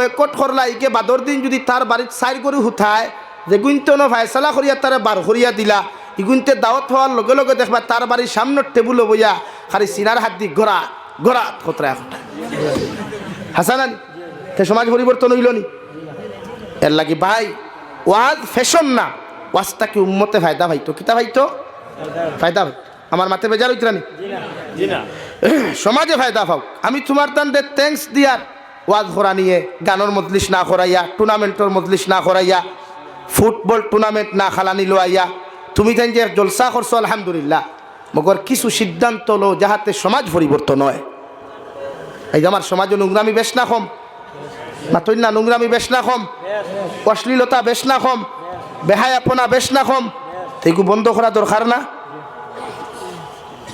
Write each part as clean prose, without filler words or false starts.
Boycott করলা ইকে বাদর দিন যদি তার বাড়ির সাইড করে হুথায় যে গুনতে ন ফায়সালা করিয়া তারে বার করিয়া দিলা ইগুনতে দাওয়াত হওয়ার লগে লগে দেখবা তার বাড়ির সামনের টেবুলে বইয়া খালি সিনার হাত দি ঘোরা ঘোরা খতরা এখন হাসানান তে সমাজ পরিবর্তন হইল নি এর লাগি ভাই ওয়াজ ফ্যাশন না ওয়াজটা কি উম্মতে ফায়দা ভাইতো কিতা ভাইতো ফায়দা ভাই আমার মাথে বেজার হইতরা নি সমাজে ফায়দা পাও আমি তোমার তান দে থ্যাঙ্কস দিয়ার ওয়াজ করা নিয়ে গানের মজলিস না করাইয়া টুর্নামেন্টের মজলিস না করাইয়া ফুটবল টুর্নামেন্ট না খালানি লোয়াইয়া তুমি জান যে জলসা করছো আলহামদুলিল্লাহ মগর কিছু সিদ্ধান্ত লো যাহাতে সমাজ পরিবর্তন হয় এই যে আমার সমাজে নোংরামি বেশ না কম মাতই না নোংরামি বেশ না কম অশ্লীলতা বেশ না কম বেহায়াপনা বেশ না কম এইগু বন্ধ করা দরকার না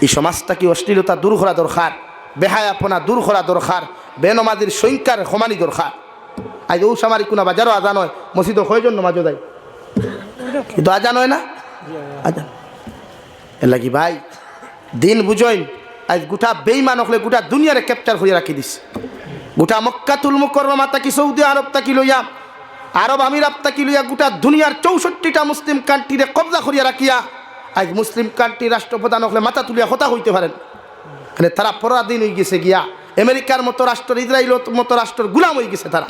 এই সমাজটা কি অশ্লীলতা দূর করা দরকার বেহায়াপনা দূর করা দরকার বেনমাজির সংখ্যার সমানি দরকার আজ ও সামারি কোনা বাজারও আজান হয় মসজিদও কয়জন নমাজও দেয় কিন্তু আজান হয় না আজান এর লাগি ভাই দিন বুঝইন আজ গোটা বেইমান হলে গোটা দুনিয়ারে ক্যাপচার করে রাখি দিস গোটা মক্কাতুল মুকাররমা তাকি সৌদি আরব তাকি লইয়া আরব আমিরাত তাকি লইয়া গোটা দুনিয়ার 64টা মুসলিম কান্ট্রিরে কবজা করিয়া রাখিয়া আজ মুসলিম কান্ট্রি রাষ্ট্রপ্রধান হলে মাথা তুলিয়া কথা হইতে পারেন মানে তারা পরাধীন হয়ে গেছে গিয়া আমেরিকার মতো রাষ্ট্র ইসরায়েলের মতো রাষ্ট্রের গুলাম হয়ে গেছে তারা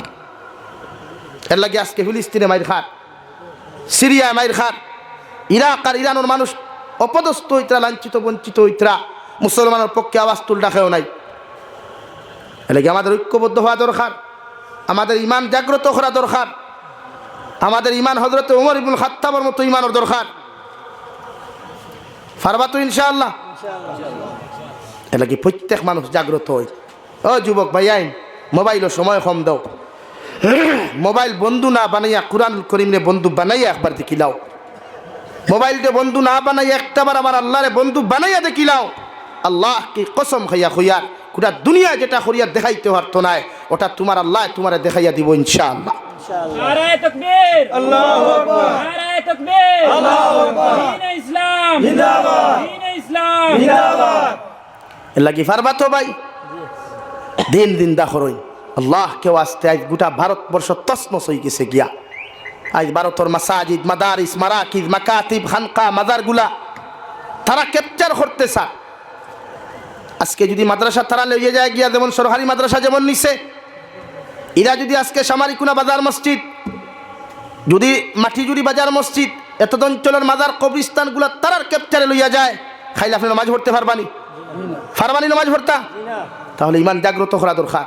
এর লাগে আজকে ফিলিস্তিনে মাইর খাট সিরিয়ায় মাইর খাট ইরাক আর ইরানের মানুষ অপদস্থ হইতরা লাঞ্ছিত বঞ্চিত হইতরা মুসলমানের পক্ষে আওয়াজ তুলটা খেয়েও নাই এর লাগে আমাদের ঐক্যবদ্ধ হওয়া দরকার আমাদের ইমান জাগ্রত করা দরকার আমাদের ইমান হযরত ওমর ইবনুল খাত্তাবের মতো ইমানের দরকার পারবা তো ইনশাআল্লাহ এর লাগে প্রত্যেক মানুষ জাগ্রত হয় ও যুবক ভাই আইন মোবাইলও সময় কম দাও মোবাইল বন্ধু না বানাইয়া কুরআনুল কারীমে বন্ধু বানাইয়া একবার দেখিলাও মোবাইলকে বন্ধু না বানাইয়া একটাবার আমার আল্লাহরে বন্ধু বানাইয়া দেখিলাও আল্লাহ কি কসম খাইয়া খুইয়ার গোটা দুনিয়া যেটা করিয়া দেখাইতে পারতো না ওটা তোমার আল্লাহ তোমারে দেখাইয়া দিব ইনশাআল্লাহ নারায়ে তাকবীর আল্লাহু আকবার নারায়ে তাকবীর আল্লাহু আকবার দ্বীন ইসলাম জিন্দাবাদ দ্বীন ইসলাম জিন্দাবাদ এর লাগি পারবা তো ভাই দিন দিন দাখরই আল্লাহ কেউ আসতে আজ গোটা ভারতবর্ষ তছনছ হয়ে গেছে গিয়া আজ ভারতের মাসাজিদ মাদারিস মারাকিজ মাকাতিব খানকা মাজারগুলা তারা ক্যাপচার করতে চায় আজকে যদি মাদ্রাসা তারা লইয়ে যায় গিয়া যেমন সরকারি মাদ্রাসা যেমন নিছে এরা যদি আজকে সামারিকুনা বাজার মসজিদ যদি মাটিজুরি বাজার মসজিদ এত অঞ্চলের মাজার কবরস্থানগুলা তারার ক্যাপচারে লইয়া যায় খাইলে আপনি নামাজ পড়তে পারবানি ফারবানি নামাজ পড়তা তাহলে ইমান জাগ্রত করা দরকার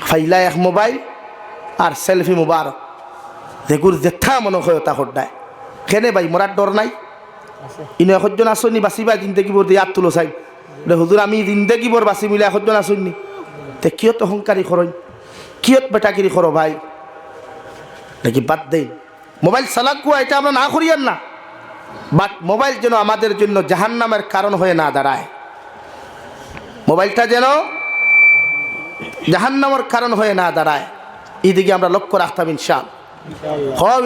ফাইলা এক মোবাইল আর সেলফি মুবারক যেগুর যেথা মনে হয় তা হড্ডায় কেনে ভাই মোরার ডর নাই ইনো একজন আসনি বাঁচিবা জিন্দগি বোর দিয়ে তুলো চাই হুজুর আমি জিন্দগি বোর বাঁচি মিলে একজন আসনি তে কিয়ত অহংকারী করই কিয়ত বেটাগিরি করো ভাই নাকি বাদ দেই মোবাইল চালাকুয়া এটা আমরা না করিয়ান না বাট মোবাইল যেন আমাদের জন্য জাহান্নামের কারণ হয়ে না দাঁড়ায় মোবাইলটা যেন জাহান্নামের কারণ হয়ে না দাঁড়ায় এইদিকে আমরা লক্ষ্য রাখতাম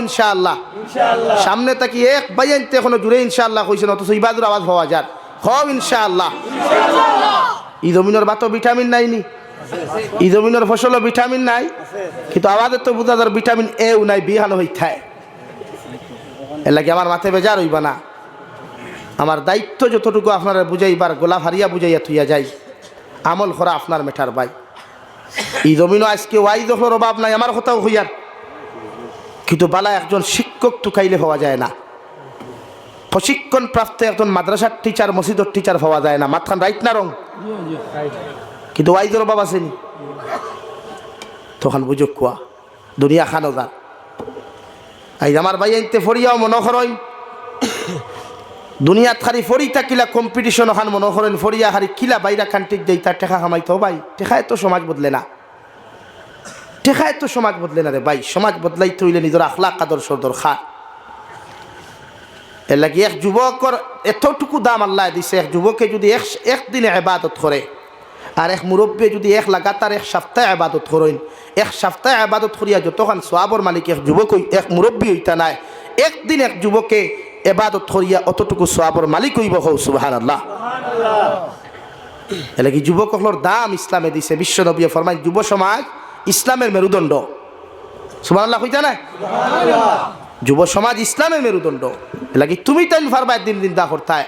ইনশাআল্লাহ সামনে তাকি এক বাইনতে এখনো জুড়ে ইনশাআল্লাহ কইছেন অথচ ইবাদুর আওয়াজ পাওয়া যায় ইনশাআল্লাহ এই জমিনের বাতো ভিটামিন নাই নি এই জমিনের ফসলও ভিটামিন নাই কিন্তু আওয়াজের তো বুঝা যার ভিটামিন এও নাই বিহানো হইথায় এর লাগে আমার মাথায় বেজার হইবা না আমার দায়িত্ব যতটুকু আপনারা বুঝাইবার গোলাপ হারিয়া বুঝাইয়া থইয়া যাই আমল করা আপনার মেঠার ভাই এই জমিনও আজকে ওয়াই দখলের অভাব নাই আমার কথাও হইয়ার কিন্তু বালা একজন শিক্ষক টুকাইলে পাওয়া যায় না প্রশিক্ষণ প্রাপ্ত একজন মাদ্রাসার টিচার মসজিদের টিচার পাওয়া যায় না মাথান রাইট না রং কিন্তু ওয়াইজের অভাব আসেনি তখন বুঝুক কুয়া দুনিয়া খানো যা আই আমার ভাই আনতে ফরিয়াও মনে করেন দুনিয়াত খালি ফরি থাকিলা কম্পিটিশন ওখান মনে করেন ফরিয়া খালি কিলা বাইরা কান্ট্রিক যাই তার টেকা খামাইতো ভাই টেকায় তো সমাজ বদলে না টেকায় তো সমাজ বদলে না রে ভাই সমাজ বদলাইতে হইলে নিজের আখলাক আদর্শর দরকার এর লাগে এক যুবকর এতটুকু দাম আল্লাহ দিছে এক যুবকে যদি একদিনে ইবাদত করে আর এক মুরব্বী যদি এক লাগাতার এক সপ্তাহে ইবাদত করেন এক সপ্তাহে ইবাদত করিয়া যতক্ষণ সওয়াবের মালিক এক যুবক এক মুরব্বী হইতা নাই একদিন এক যুবকে ইবাদত করিয়া অতটুকু সওয়াবের মালিক হইব সুবহানাল্লাহ এলে কি যুবকসকলের দাম ইসলামে দিছে। বিশ্ব নবী ফরমাই যুব সমাজ ইসলামের মেরুদণ্ড। সুবহানাল্লাহ কইতা না? যুব সমাজ ইসলামের মেরুদণ্ড। এলাকি তুমি তাই ফারবা দিন দিন দা করতায়।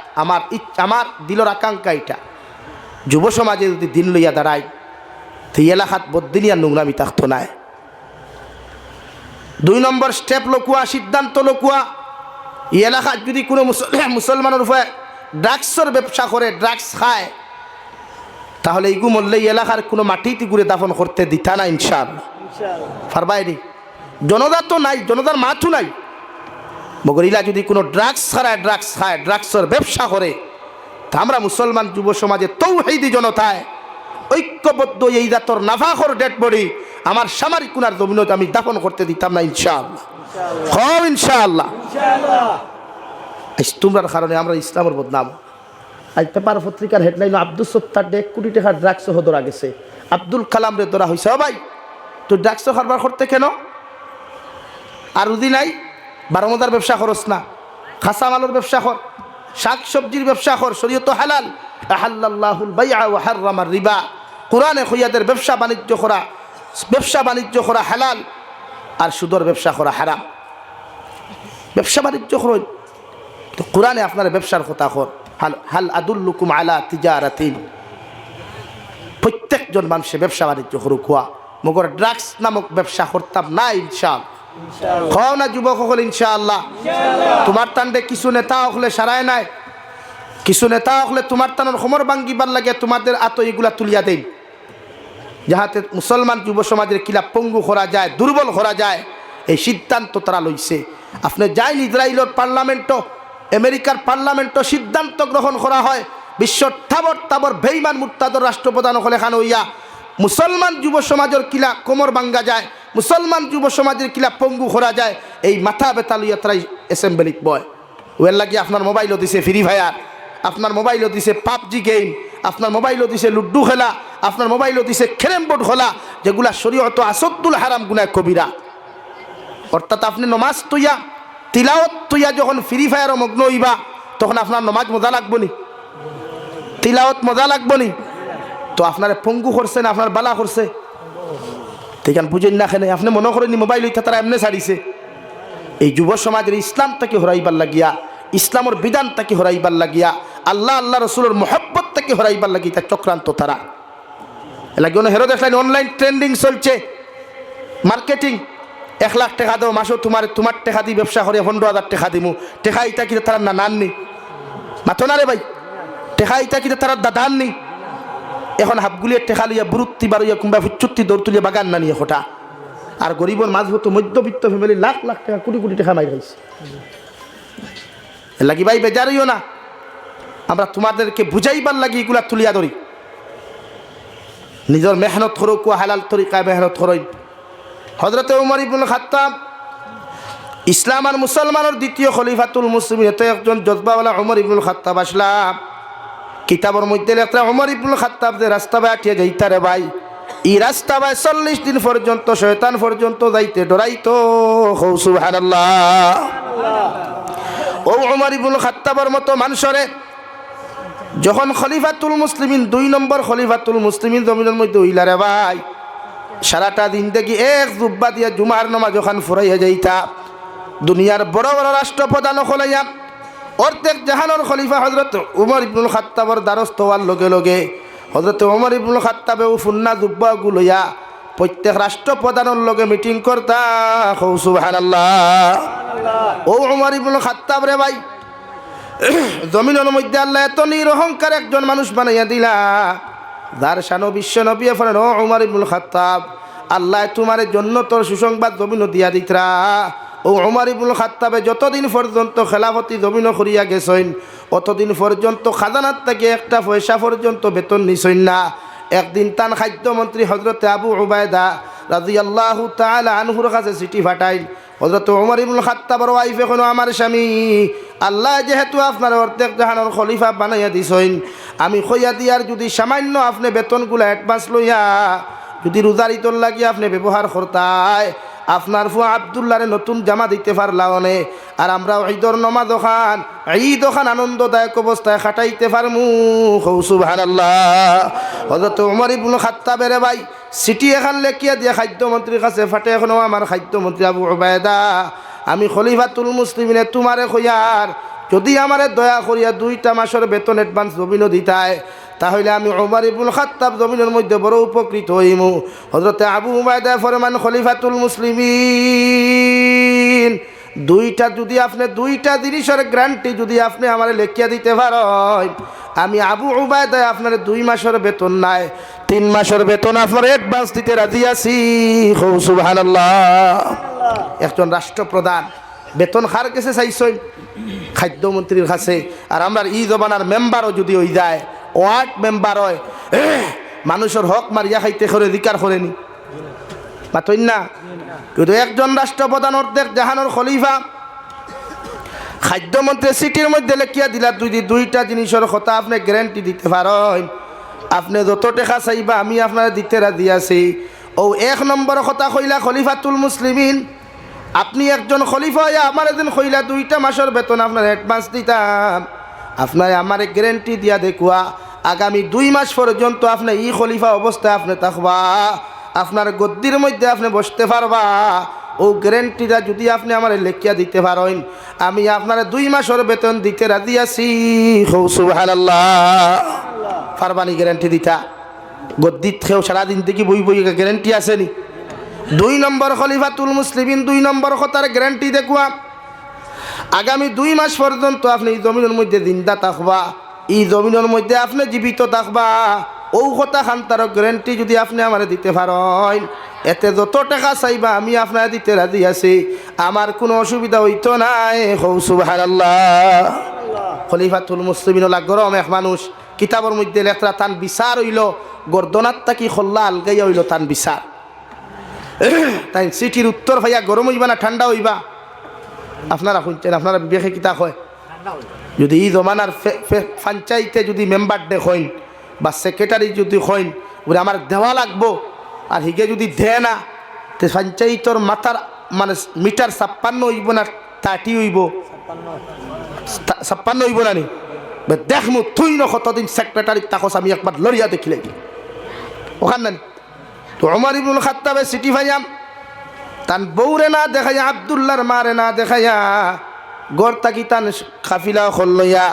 আমার দিলর আকাঙ্ক্ষা এটা, যুব সমাজে যদি দিন লইয়া দাঁড়ায় তো এলাকাত বদিনিয়া নোংরামি থাকতো নাই। 2 নম্বর স্টেপ লকুয়া, সিদ্ধান্ত লকুয়া, এই এলাকাত যদি কোনো মুসলমানের উপরে ড্রাগসের ব্যবসা করে, ড্রাগস খায়, তাহলে এইগু মরলে এই এলাকার কোনো মাটিতে ঘুরে দাফন করতে দিতা না ইনশাআল্লাহ। ফারবাইনি জনতা তো নাই, জনতার মাথু নাই, মগর ইলা যদি কোনো ড্রাগস ছাড়ায় ড্রাগস খায়, ড্রাগসের ব্যবসা করে, তা আমরা মুসলমান যুব সমাজে তৌহিদি জনতায় ঐক্যবদ্ধ এই জাতর নাফাখর ডেড বডি আমার সামারিক কুনার জমিনত আমি দাফন করতে দিতাম না ইনশাআল্লাহ। হ্যাঁ ইনশাআল্লাহ। তোমরার কারণে আমরা ইসলামের বদনাম। আজ পেপার পত্রিকার হেডলাইন আব্দুল সত্তার 1 কোটি টাকা ড্রাগস ধরা গেছে। আব্দুল কালাম রে ধরা হয়েছে। ভাই তুই ড্রাগস কারবার করতে কেন? আর উদি নাই 12 মজার ব্যবসা করস না, খাসা মালের ব্যবসা কর, শাক সবজির ব্যবসা কর, শরীয়ত হালাল। আহাল্লাল্লাহুল বাইআ ওয়া হাররামার রিবা। কোরআনে খইয়াদের ব্যবসা বাণিজ্য করা হালাল, আর সুদর ব্যবসা করা হারাম। ব্যবসা বাণিজ্য করুন তো কোরআনে আপনার ব্যবসার কথা কর। হাল আদুল্লুকুম আলা তিজারাতিন। প্রত্যেকজন মানুষে ব্যবসা বাণিজ্য করুক, মগর ড্রাগস নামক ব্যবসা করতাম না ইনশাআল্লাহ। খাও না যুবক সকল ইনশাআল্লাহ। তোমার টান্ডে কিছু নেতা হলে সারায় নাই, কিছু নেতা হলে তোমার টানোর সমর ভাঙ্গিবার লাগে তোমাদের আত এগুলা তুলিয়া দেন, যাহাতে মুসলমান যুব সমাজের কিলা পঙ্গু করা যায়, দুর্বল করা যায়। এই সিদ্ধান্ত তারা লইছে। আপনি যাইন ইসরায়েলের পার্লামেন্টও, আমেরিকার পার্লামেন্টও সিদ্ধান্ত গ্রহণ করা হয় বিশ্বর তাবর বেঈমান মুরতাদর রাষ্ট্রপ্রধান হলে খান হইয়া মুসলমান যুব সমাজের কিলা কোমর ভাঙ্গা যায়, মুসলমান যুব সমাজের কিলা পঙ্গু করা যায়। এই মাথা বেতা লইয়া তারাই অ্যাসেম্বলিত বয়। ওয়ের লাগি আপনার মোবাইলও দিছে ফ্রি ফায়ার, আপনার মোবাইলও দিছে পাবজি গেম, আপনার মোবাইলও দিছে লুড্ডু খেলা, আপনার মোবাইলও দিছে ক্যারেম বোর্ড খেলা, যেগুলা শরীয়ত আসদ্দুল হারাম গুনাহ কবিরা। অর্থাৎ আপনি নমাজ তুইয়া তিলাওয়াত তুইয়া যখন ফ্রি ফায়ারও মগ্ন হইবা, তখন আপনার নমাজ মজা লাগবো নি? তিলাওয়াত মজা লাগবো নি? তো আপনার পঙ্গু করছে না আপনার বালা করছে? ঠিক আছে, বুঝেন না খেলে আপনি মনে করেন মোবাইল হইতে তারা এমনি ছাড়িছে। এই যুব সমাজের ইসলাম তাকে হরাইবার লাগিয়া, ইসলামের বিধান তাকে হরাইবার লাগিয়া, আল্লাহ রসুলের মোহব্বত তাকে হরাইবার লাগিয়া তার চক্রান্ত তারা লাগে। হেরো দেখলেন অনলাইন ট্রেন্ডিং চলছে, মার্কেটিং। 1 লাখ টাকা দাও মাসও তোমার টাকা দিয়ে ব্যবসা করে 15,000 টাকা দিমু। টেকা ইটা কিনা তারা না নাননি মাথো না রে ভাই, টেকা ইটা কিনা তারা দাদাননি। এখন হাফগুলিয়ে টেকা লইয়া বুরুত্তি বারুইয়া কিংবা ফুচ্চুত্তি দৌড় তুলিয়া বাগান না নিয়ে হঠা। আর গরিবর মাঝভূত মধ্যবিত্ত ফ্যামিলি লাখ লাখ টাকা কোটি কোটি টাকা মাই খাইছে। লাগি ভাই বেজারিও না, আমরা তোমাদেরকে বুঝাইবার লাগি এগুলা তুলিয়া ধরি। নিজের মেহনত করো, কুয়া হালাল তরিকায় মেহনত করই। হযরতে উমর ইবনুল খাত্তাব ইসলাম আর মুসলমানের দ্বিতীয় খলিফাতুল মুসলিমিন, এত একজন জজবাওয়ালা উমর ইবনুল খাত্তাব আসলাম। কিতাবের মধ্যে লেখা উমর ইবনুল খাত্তাব যে রাস্তা বাটিয়ে যাইতারে ভাই, এই রাস্তা বাই 40 দিন পর্যন্ত শয়তান পর্যন্ত যাইতে ডরাইতো। সুবহানাল্লাহ। ও উমর ইবনুল খাত্তাবের মতো মানুষরে যখন খলিফাতুল মুসলিমিন 2 নম্বর খলিফাতুল মুসলিমিন জমিনের মধ্যে হইলা রে ভাই, সারাটা দিন দেখি এক জুব্বা দিয়া জুমার নামাজ ওখান ফুরাইয়া যাইতা। দুনিয়ার বড় বড় রাষ্ট্রপ্রধান হলাইয়া অর্ধেক জাহানোর খলিফা হজরত উমর ইবনুল খাত্তাবর দ্বারস্থ হওয়ার লগে লগে হজরত উমর ইবনুল খাত্তাবেও ফুন্না জুব্বা গুলইয়া প্রত্যেক রাষ্ট্রপ্রধানের লগে মিটিং করতা। সুবহানাল্লাহ। ও উমর ইবনুল খাত্তাব রে ভাই, জমিনের মধ্যে আল্লাহ এত নিরহংকার একজন মানুষ বানাইয়া দিলা, যার শানো বিশ্ব নবী ফলেন ও উমর ইবনুল খাত্তাব, আল্লাহ তোমার জন্য তোর সুসংবাদ জমিন দিয়া দিতরা। ও উমর ইবনুল খাত্তাবে যতদিন পর্যন্ত খেলাফতি জমিন করিয়া গেছেন, অতদিন পর্যন্ত খাজানার থেকে একটা পয়সা পর্যন্ত বেতন নিছেন না। একদিন তান খাদ্যমন্ত্রী হজরতে আবু উবায়দা রাদিয়াল্লাহু তাআলা আনহুর কাছে চিঠি পাঠাইল। হজরত উমর ইবনুল খাত্তাবের ওয়াইফে কোনো আমার স্বামী, আল্লাহ যেহেতু আপনার অর্ধেক জাহানের খলিফা বানাইয়া দিছেন, আমি খইয়া দিয়ার যদি সামান্য আপনি বেতনগুলা অ্যাডভান্স লইয়া যদি রোজার ইতর লাগিয়া আপনি ব্যবহার করতায়, আপনার ফুয়া আব্দুল্লাহরে নতুন জামা দিতে পারলাও নে, আর আমরা ঈদর নমাজ খান ঈদ খান আনন্দদায়ক অবস্থায় খাটাইতে পারমু। সুবহানাল্লাহ। হযরত ওমর ইবনে খাত্তাবের ভাই সিটি এখান লেখিয়া দিয়ে খাদ্যমন্ত্রীর কাছে ফাটে, এখনো আমার খাদ্যমন্ত্রী আবু উবায়দা, আমি খলিফাতুল মুসলিমিনে তোমারে কইয়ার, যদি আমারে দয়া করিয়া 2টা মাসের বেতন অ্যাডভান্স জমিনও দিতায়, তাহলে আমি ওমর ইবনে খাত্তাব জমিনের মধ্যে বড় উপকৃত হইমু। হযরতে আবু উবায়দা ফরমান, খলিফাতুল মুসলিমিন, 2টা যদি আপনি 2টা জিনিসের গ্যারান্টি যদি আপনি আমারে লেখিয়া দিতে পারেন, আমি আবু উবায়দা আপনার 2 মাসের বেতন নাই 3 মাসের বেতন আপনার অ্যাডভান্স দিতে রাজি আছি। সুবহানাল্লাহ। একজন রাষ্ট্রপ্রধান বেতন কার কাছে চাইছেন? খাদ্যমন্ত্রীর কাছে। আর আমরা ই জবানার মেম্বারও যদি হয়ে যায়, ওয়ার্ড মেম্বার হয়, মানুষের হক মারিয়া খাইতে করে অধিকার করেনি মাতই না। কিন্তু একজন রাষ্ট্রপ্রধান অর্ধেক জাহানোর খলিফা খাদ্যমন্ত্রী সিটির মধ্যে লেখিয়া দিলা, যদি 2টা জিনিসের কথা আপনি গ্যারান্টি দিতে পারেন, আপনি যত টাকা চাইবা আমি আপনার দিতে রাজি আছি। ও 1 নম্বর কথা কইলা খলিফাতুল মুসলিমিন, আপনি একজন খলিফা হইয়া আমার এদিন কইলা 2টা মাসের বেতন আপনার অ্যাডভান্স দিতাম, আপনার আমার গ্যারান্টি দিয়া দেখুয়া আগামী 2 মাস পর্যন্ত আপনি ই খলিফা অবস্থায় আপনি থাকবা, আপনার গদ্দির মধ্যে আপনি বসতে পারবা। ও গ্যারান্টিটা যদি আপনি আমার লেখিয়া দিতে পারেন, আমি আপনার 2 মাসের বেতন দিতে রাজি আছি। সুবহানাল্লাহ। পারবানি গ্যারান্টি দিতা? গদ্দিত খেয়েও সারাদিন থেকে বই বই গ্যারান্টি আসেনি। 2 নম্বর খলিফাতুল মুসলিমিন 2 নম্বর কথার গ্যারান্টি দেখুয়া, আগামী 2 মাস পর্যন্ত আপনি এই জমিনের মধ্যে জিন্দা থাকবা, এই জমিনের মধ্যে আপনি জীবিত থাকবা। ও কথা খান্তার গ্যারান্টি যদি আপনি আমার দিতে পারেন, এতে যত টাকা চাইবা আমি আপনার দিতে রাজি আছি, আমার কোনো অসুবিধা হইতো নাই। সুবহানাল্লাহ। খলিফাতুল মুসলিমিন হলা গরম এক মানুষ, কিতাবের মধ্যে লেখরা তান বিচার হইল গর্দনাত তাকি খোল্লা আলগাইয়া হইল তান বিচার। তাই সিটির উত্তর ভাইয়া গরম হইবা না ঠান্ডা হইবা? আপনারা শুনছেন, আপনারা বিবেকে কিতা হয়? যদি এই জমানার পঞ্চায়েতে যদি মেম্বার ডে হইন বা সেক্রেটারি যদি হইন, বলে আমার দেওয়া লাগবো, আর হিগে যদি দে না, তো পঞ্চায়েতর মাথার মানে মিটার 56 হইব না 30 হইব? 56 হইব না নি? দেখমু তুই ন কতদিন সেক্রেটারি তাকস আমি একবার লড়িয়া দেখিলে ওখান না। তো ওমর ইবনুল খাত্তাবে সিটি ভাইয়াম তান বউরে না দেখাইয়া, আব্দুল্লাহর মারে না দেখাইয়া, গড় তাকি তান কাফিলা লইয়া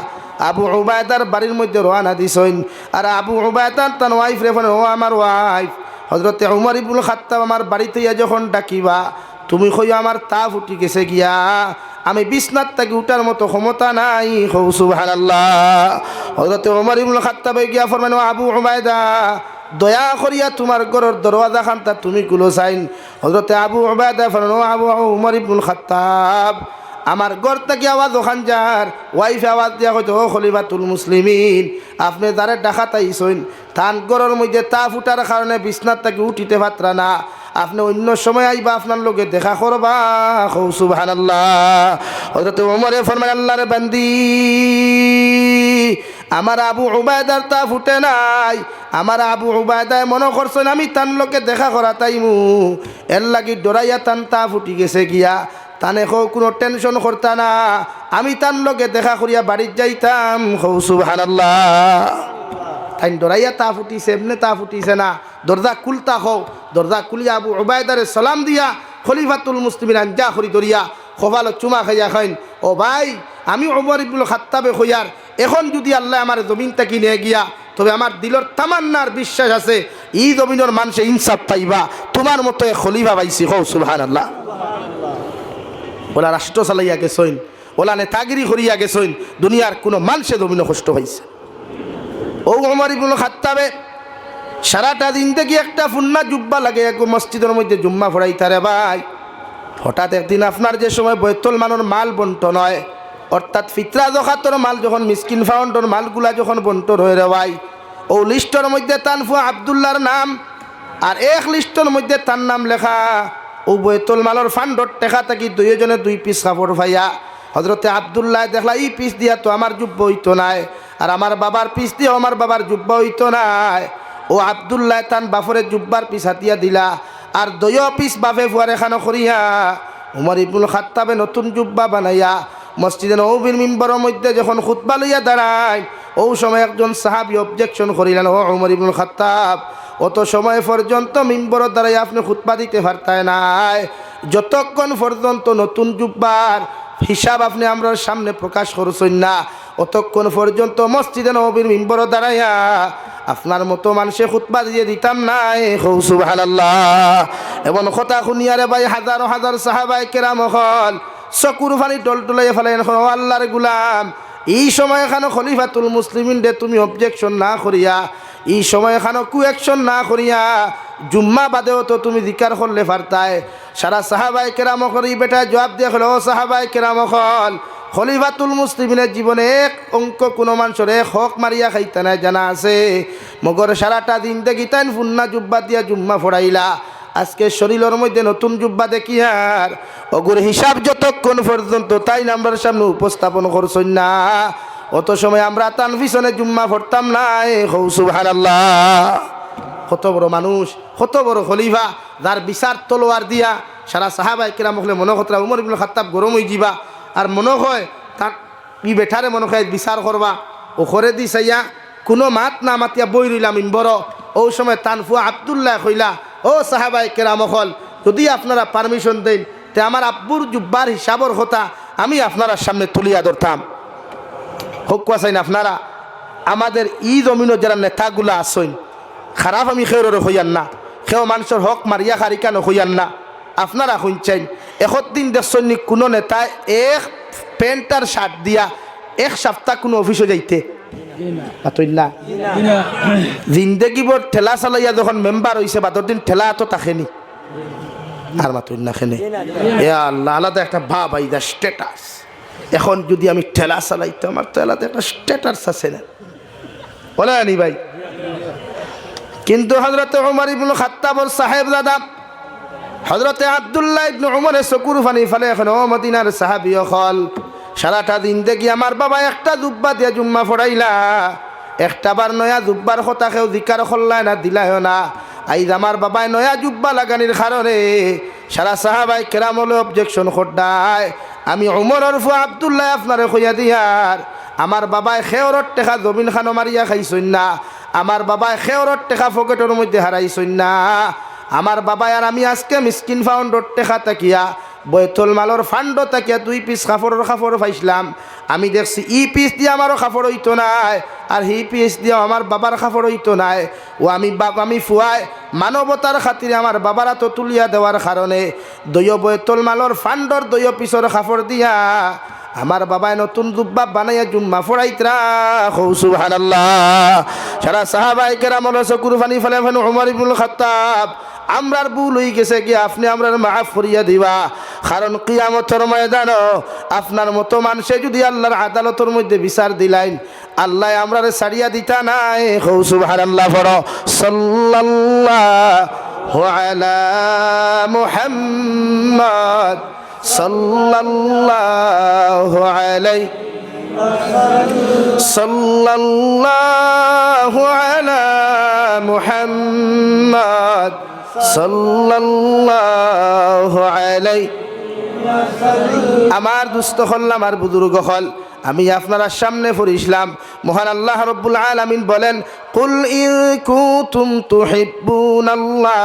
আবু উবায়দার বাড়ির মধ্যে রওনা দিছেন। আর আবু উবায়দার তান ওয়াইফ রে ও আমার ওয়াইফ হযরতে ওমর ইবনুল খাত্তাব আমার বাড়িতে যখন ডাকিবা, তুমি কইও আমার তা ফুটি গেছে গিয়া, আমি বিছনাত থেকে উঠার মতো ক্ষমতা নাই। সুবহানাল্লাহ। হযরতে ওমর ইবনুল খাত্তাব গিয়া ফরমান, আবু উবায়দা দয়া করিয়া তোমার ঘরের দরওয়াজা খানটা তুমি খুলো চাইন। হযরতে আবু উবায়দা ফরমান, আবু ওমর ইবনুল খাত্তাব, আমার ঘর থেকে আওয়াজ ওখান যার ওয়াইফ আওয়াজ দিয়া হয়তো ও খলিফাতুল মুসলিমিন, আপনি যারে ডাকাত আইসইন তান ঘরের মধ্যে তা ফুটার কারণে বিছনাত থেকে উঠিতে পাত্রা না, আপনি অন্য সময় আইবা আপনার লোকে দেখা করবা। সুবহানাল্লাহ। হযরত ওমরে ফরমান, আল্লাহর বান্দি, আমার আবু উবায়দার তা ফুটে নাই, আমার আবু উবায়দায় মনে করছেন আমি তান লোকে দেখা করা তাইমু, এর লাগি ডরাইয়া তান তা ফুটি গেছে গিয়া, তানে কোনো টেনশন করতা না, আমি তান লোকে দেখা করিয়া বাড়ির যাইতাম। সুবহানাল্লাহ। তাই ডরাইয়া তা ফুটিছে, এমনি তা ফুটিছে না, দরজা খুলতা হোক, দরজা খুলিয়া আবু উবায়দারে সালাম দিয়া খলিফাতুল মুসলিমিন আঞ্জা করি ধরিয়া খোবালো চুমা খাইয়া খাইন, ও ভাই আমি ওমর ইবনুল খাত্তাবে হইয়ার, এখন যদি আল্লাহ আমার জমিনটা কিনে গিয়া, তবে আমার দিলর তামান্নার বিশ্বাস আছে এই জমিনের মানুষে ইনসাফ পাইবা, তোমার মতো খলিফা পাইছি। সুবহানাল্লাহ। ওলা রাষ্ট্র চালাইয়া গেছইন, ওলা নেতাগিরি করিয়া গেছইন, দুনিয়ার কোনো মানুষে জমিনে কষ্ট হয়েছে। ও ওমর ইবনুল খাত্তাবে সারাটা দিন থেকে একটা ফুন্না জুব্বা লাগে এক মসজিদের মধ্যে জুম্মা ফড়াইতারে ভাই। হঠাৎ একদিন আপনার যে সময় বৈতুল মানের মাল বন্টন হয়, অর্থাৎ ফিতরা জকাতর মাল যখন মিসকিন ফাউন্ডর মালগুলা যখন বন্টন হয়ে রে ভাই, ও লিস্টের মধ্যে তানফু আবদুল্লাহর নাম, আর এক লিস্টের মধ্যে তার নাম লেখা। ও বৈতুল মালের ফান্ডর টেকা থাকি 2 জনে 2 পিস কাপড় ভাইয়া। হযরতে আবদুল্লাহ দেখলা এই পিস দিয়া তো আমার জুব্বা হইতো নাই, আর আমার বাবার পিস দিয়ে আমার বাবার জুব্বা হইতো নাই। ও আবদুল্লাহ তান বাফরের জুব্বার পিস হাতিয়া দিলা, আর দয় পিস বাপে ফুয়ারে খানো করিয়া উমর ইবনুল খাত্তাবে নতুন জুব্বা বানাইয়া মসজিদে নববীর মিম্বরের মধ্যে যখন খুতবা লইয়া দাঁড়ায় ও সময় একজন সাহাবী অবজেকশন করিলেন, ও উমর ইবনুল খাত্তাব, অত সময় পর্যন্ত মিম্বরের দ্বারাই আপনি খুতবা দিতে পারতেন নাই, যতক্ষণ পর্যন্ত নতুন জুব্বার হিসাব আপনি আমরা সামনে প্রকাশ করছেন না, অতক্ষণ পর্যন্ত মসজিদে নববীর মিম্বরের দাঁড়াইয়া আপনার মতো মানুষে খুতবা দিয়ে দিতাম নাই। সুবহানাল্লাহ। এবং কথা শুনিয়ারে ভাই হাজার হাজার সাহাবায়ে কেরাম হল চকুর পানি টলটলাইয়া ফেলেন, ও আল্লাহর গুলাম, এই সময় এখানে খলিফাতুল মুসলিমিন দে তুমি অবজেকশন না করিয়া, এই সময় এখানে কুয়েকশন না করিয়া জুম্মা বাদেও তো তুমি জিকার করলে পারতায়। সারা সাহাবায়ে কেরাম করি বেটা জবাব দিয়ে হলো, ও সাহাবায়ে কেরাম হল, খলিফাতুল মুসলিমিনের জীবনে এক অঙ্ক কোনো মানুষের এক হক মারিয়া খাইতে নাই জানা আছে, মগর সারাটা দিন দেখি তাই ফুন্না জুব্বা দিয়া জুম্মা ফোড়াইলা, আজকে শরীরের মধ্যে নতুন জুব্বা দেখি আর অগুর হিসাব যতক্ষণ পর্যন্ত তাই নাম্বার সামনে উপস্থাপন করছেন না, অত সময় আমরা তান পিছনে জুম্মা পড়তাম না। সুবহানাল্লাহ। কত বড় মানুষ, কত বড় খলিফা, যার বিচার তলোয়ার দিয়া সারা সাহাবায়ে কেরাম হলে মনে হতরা উমর ইবনুল খাত্তাব গরম হয়ে যাবা, আর মনে হয় তার ই বেঠারে মনে হয় বিচার করবা, ও করে দি চাইয়া কোনো মাত না মাতিয়া বই রইলাম ইম্বর। ও সময় তানফুয়া আবদুল্লাহ কইলা, ও সাহাবায়ে কেরাম হল, যদি আপনারা পারমিশন দেন তে আমার আব্বুর জুব্বার হিসাবর কথা আমি আপনারা সামনে তুলিয়া ধরতাম। হোক চাইন আপনারা আমাদের ই জমিনের যারা নেতাগুলা আসেন, খারাপ আমি খেউরের হইয়ান না, খেও মানুষের হক মারিয়া খারিকানো হইয়ান না, আপনারা শুনছেন দিন দেখছেন কোনো নেতায় এক প্যান্ট আর শার্ট দিয়া এক সপ্তাহ কোনো অফিসে যাইতে না, জিন্দগি বর ঠেলা চালাইয়া যখন মেম্বার হয়েছে বাদর দিন ঠেলা তো তাকেনি আর মাতুন না খেনে। এ আল্লাহ, আলাদা একটা ভাব আইদা স্ট্যাটাস। এখন যদি আমি ঠেলা চালাইতো আমার তো আলাদা একটা স্ট্যাটাস আছে না, বলে নি ভাই। কিন্তু হযরত উমর ইবনুল খাত্তাবর সাহেব দাদা হযরতে আব্দুল্লাহ ইবনে উমরের চকুর পানি ফেলে, এখন ও মদিনার সাহাবী হল, সারাটা দিন দেখি আমার বাবা একটা জুব্বা দিয়া জুম্মা ফড়াইলা, একটা বার নয়া জুব্বার কথা কেউ জিকার করলাই না, দিলায় না। আইজ আমার বাবাই নয়া জুব্বা লাগানির কারণে সারা সাহাবায়ে কেরাম হলে অবজেকশন করডায়, আমি উমরের ফুয়া আব্দুল্লাহ আপনারে কইয়া দিয়ার, আমার বাবাই খেওরর টেকা জমিন খানো মারিয়া খাইছই না, আমার বাবাই খেওরর টেকা পকেটের মধ্যে হারাইছই না, আমার বাবাই আর আমি আজকে মিসকিন ফাউন্ডর টেকা তাকিয়া বৈতুল মালর ফান্ড তাকিয়া 2 পিস কাপড় পাইছিলাম, আমি দেখছি ই পিস দিয়ে আমারও কাপড় হইতো নাই, আর হি পিস দিয়ে আমার বাবার কাপড় হইতো নাই। ও আমি ফুয়াই মানবতার খাতিরে আমার বাবারা তো তুলিয়া দেওয়ার কারণে দইয় বৈতুল মালর ফান্ডর দইয় পিসর কাপড় দিয়া আমার বাবাই নতুন জুব্বা বানাইয়া জুম্মা ফড়াইতরা। সুবহানাল্লাহ। সারা সাহাবায়ে কেরাম চকুর পানি ফেলে উমর ইবনুল খাত্তাব, আমরার ভুল হয়ে গেছে কি আপনি আমরার মাফ করিয়া দিবা, কারণ কিয়ামতের ময়দান আপনার মতো মানুষে যদি আল্লাহর আদালতের মধ্যে বিচার দিলাইন আল্লাহ আমরারে ছাড়িয়া দিতা নাই। সুবহানাল্লাহ। পড়ো সাল্লাল্লাহু আলা মুহাম্মদ সাল্লাল্লাহু আলাইহি সাল্লাল্লাহু আলা মুহাম্মদ সাল্লাল্লাহু আলাইহি। আমার দুস্থ হল, আমার বুজুর্গ হল, আমি আপনারা সামনে পড়িছিলাম মহান আল্লাহ রাব্বুল আলামিন বলেন, কুল ইন কুনতুম তুহিব্বুনাল্লাহ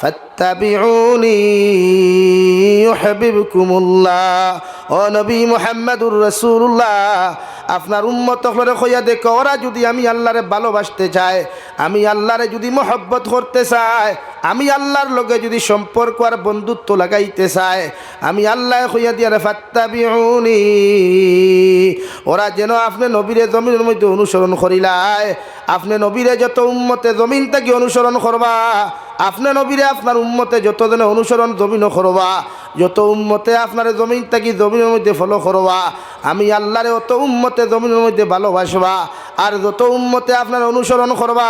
ফাত্তাবিউনি ইউহিব্বুকুমুল্লাহ। ও নবী মুহাম্মদুর রাসূলুল্লাহ, আপনার উম্মত হলে কইয়া দেখো, ওরা যদি আমি আল্লাহরে ভালোবাসতে চায়, আমি আল্লাহরে যদি মহব্বত করতে চায়, আমি আল্লাহর লগে যদি সম্পর্ক আর বন্ধুত্ব লাগাইতে চায়, আমি আল্লাহ কইয়া দিয়া ফাত্তাবিউনি, ওরা যেন আপনি নবীরে জমিনের মধ্যে অনুসরণ করিলায়। আপনি নবীরে যত উম্মতে জমিন থেকে অনুসরণ করবা, আপনি নবীরে আপনার উম্মতে যতজনে অনুসরণ জমিন করবা, যত উম্মতে আপনার জমিন থেকে জমিনের মধ্যে ফলো করবা, আমি আল্লাহরে অত উম্মতে জমিনের মধ্যে ভালোবাসবা, আর যত উম্মতে আপনার অনুসরণ করবা,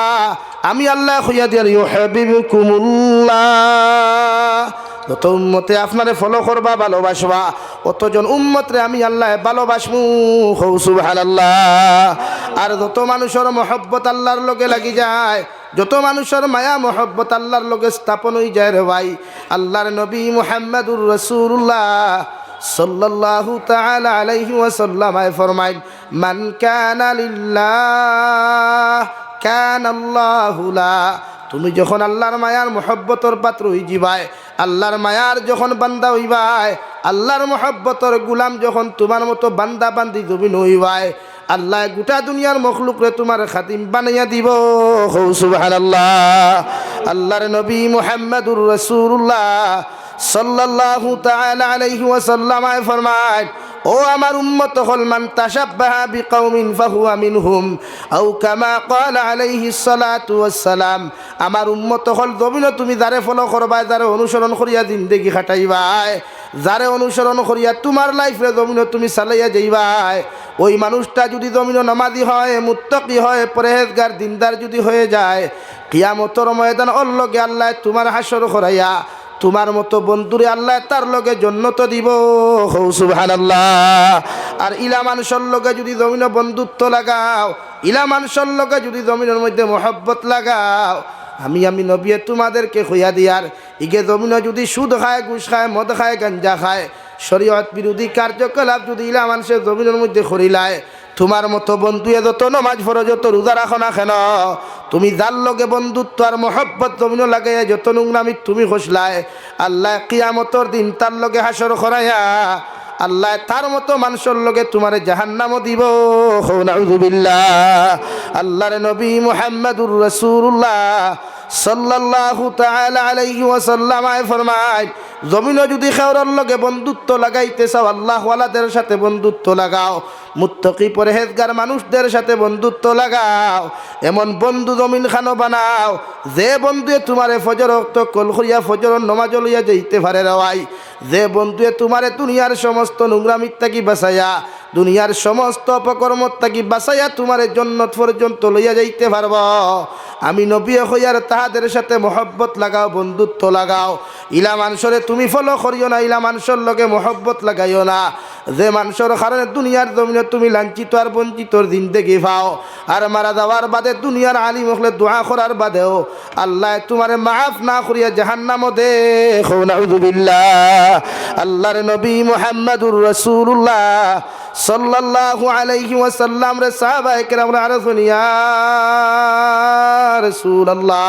আমি আল্লাহ কইয়া দিয়া ইউহিব্বুকুমুল্লাহ, যত উম্মতে আপনারে ফলো করবা ভালোবাসবা, অতজন উম্মতরে আমি আল্লাহ ভালোবাসমু। সুবহানাল্লাহ। আর যত মানুষের মহব্বত আল্লাহর লগে লাগি যায়, যত মানুষের মায়া মহব্বত আল্লাহর লগে স্থাপন হয়ে যায় রে ভাই, আল্লাহর নবী মুহাম্মদুর রাসূলুল্লাহ সাল্লাল্লাহু তাআলা আলাইহি ওয়াসাল্লাম ফরমাইন, মান কানা লিল্লাহ কানা আল্লাহু লা। তুমি যখন আল্লাহর মায়ার মহব্বতর পাত্র হই যাবাই, আল্লাহর মায়ার যখন বান্দা হইবাই, আল্লাহর মহব্বতর গুলাম যখন তোমার মতো বান্দা বান্দি জমিন হইবাই, আল্লাহ গোটা দুনিয়ার মখলুকরে তোমার খাতিম বানাইয়া দিব। সুবহানাল্লাহ। আল্লাহর নবী মুহাম্মদুর রাসূলুল্লাহ সাল্লাল্লাহু তাআলা আলাইহি ওয়াসাল্লাম ফরমায়, ও আমার উম্মত হল, মান তাশাব্বাহা বিকওমিন ফাহুয়া মিনহুম আও কামা ক্বালা আলাইহিস সালাতু ওয়াস সালাম। আমার উম্মত হল, জমিন তুমি যারে ফলো করবাই, যারে অনুসরণ করিয়া জিন্দেগি খাটাইবাই, যারে অনুসরণ করিয়া তোমার লাইফে জমিন তুমি চালাইয়া যাইবাই, ওই মানুষটা যদি জমিন নামাজি হয়, মুত্তাকি হয়, পরহেজগার দিনদার যদি হয়ে যায়, কিয়ামতের ময়দান ওর লগে আল্লাহ তোমার হাসর করাইয়া তোমার মতো বন্ধুরে আল্লাহ তার লগে জান্নাত দিব। সুবহানাল্লাহ। আর ইলা মানুষের লগে যদি জমিন বন্ধুত্ব লাগাও, ইলা মানুষের লগে যদি জমিনের মধ্যে মহব্বত লাগাও, আমি নবী তোমাদেরকে কইয়া দিয়ার, ইগে জমিন যদি সুদ খায়, ঘুষ খায়, মদ খায়, গাঞ্জা খায়, শরীয়ত বিরোধী কার্যকলাপ যদি ইলা মানুষের জমিনের মধ্যে করিলায়, তোমার মতো বন্ধুয়ে যত নমাজ পড়ো, যত রোজা রাখো না কেন, তুমি যার লগে বন্ধুত্ব আর মহব্বত জমিন লাগাইয়া যত নোংরামি তুমি খসলায়, আল্লাহ কিয়ামতের দিন তার লগে হাসর করাইয়া আল্লাহ তার মতো মানুষের লগে তোমার জাহান্নামও দিব। নাউযুবিল্লাহ। আল্লাহর নবী মুহাম্মদুর রাসূলুল্লাহ সাল্লাল্লাহু তাআলা আলাইহি ওয়াসাল্লাম ফরমায়, জমিনও যদি খেওয়ার লগে বন্ধুত্ব লাগাইতে চাও, আল্লাহ ওয়ালাদের সাথে বন্ধুত্ব লাগাও, মুত্তাকি পরহেজগার মানুষদের সাথে বন্ধুত্ব লাগাও, এমন বন্ধু জমিন খানো বানাও, যে বন্ধুয়ে তোমারে ফজর ওয়াক্ত কল করিয়া ফজর নামাজ লইয়া যাইতে পারে রাওয়াই, যে বন্ধুয়ে তোমারে দুনিয়ার সমস্ত নোংরামিত থাকি বাঁচাইয়া, দুনিয়ার সমস্ত অপকর্মত থাকি বাঁচাইয়া তোমারে জান্নাত পর্যন্ত লইয়া যাইতে পারব। আমি নবী হইয়ার তাহাদের সাথে মহব্বত লাগাও, বন্ধুত্ব লাগাও। ইলা মানুষরে তুমি ফলো করিও না, ইলা মানুষের লগে মহব্বত লাগাইও না, যে মানুষের কারণে দুনিয়ার জমিনে তুমি লাঞ্ছিত আর বঞ্চিতর জিন্দেগি পাও, আর মারা যাওয়ার বাদে দুনিয়ার আলিম হলে দোয়া করার বাদেও আল্লাহ তোমারে মাফ না করিয়া জাহান্নামও দে। নাউযুবিল্লাহ। আল্লাহর নবী মুহাম্মদুর রাসূলুল্লাহ সাল্লাল্লাহু আলাইহি ওয়াসাল্লাম রে সাহাবায়ে কেরাম আরজুন, ইয়া রাসূলুল্লাহ,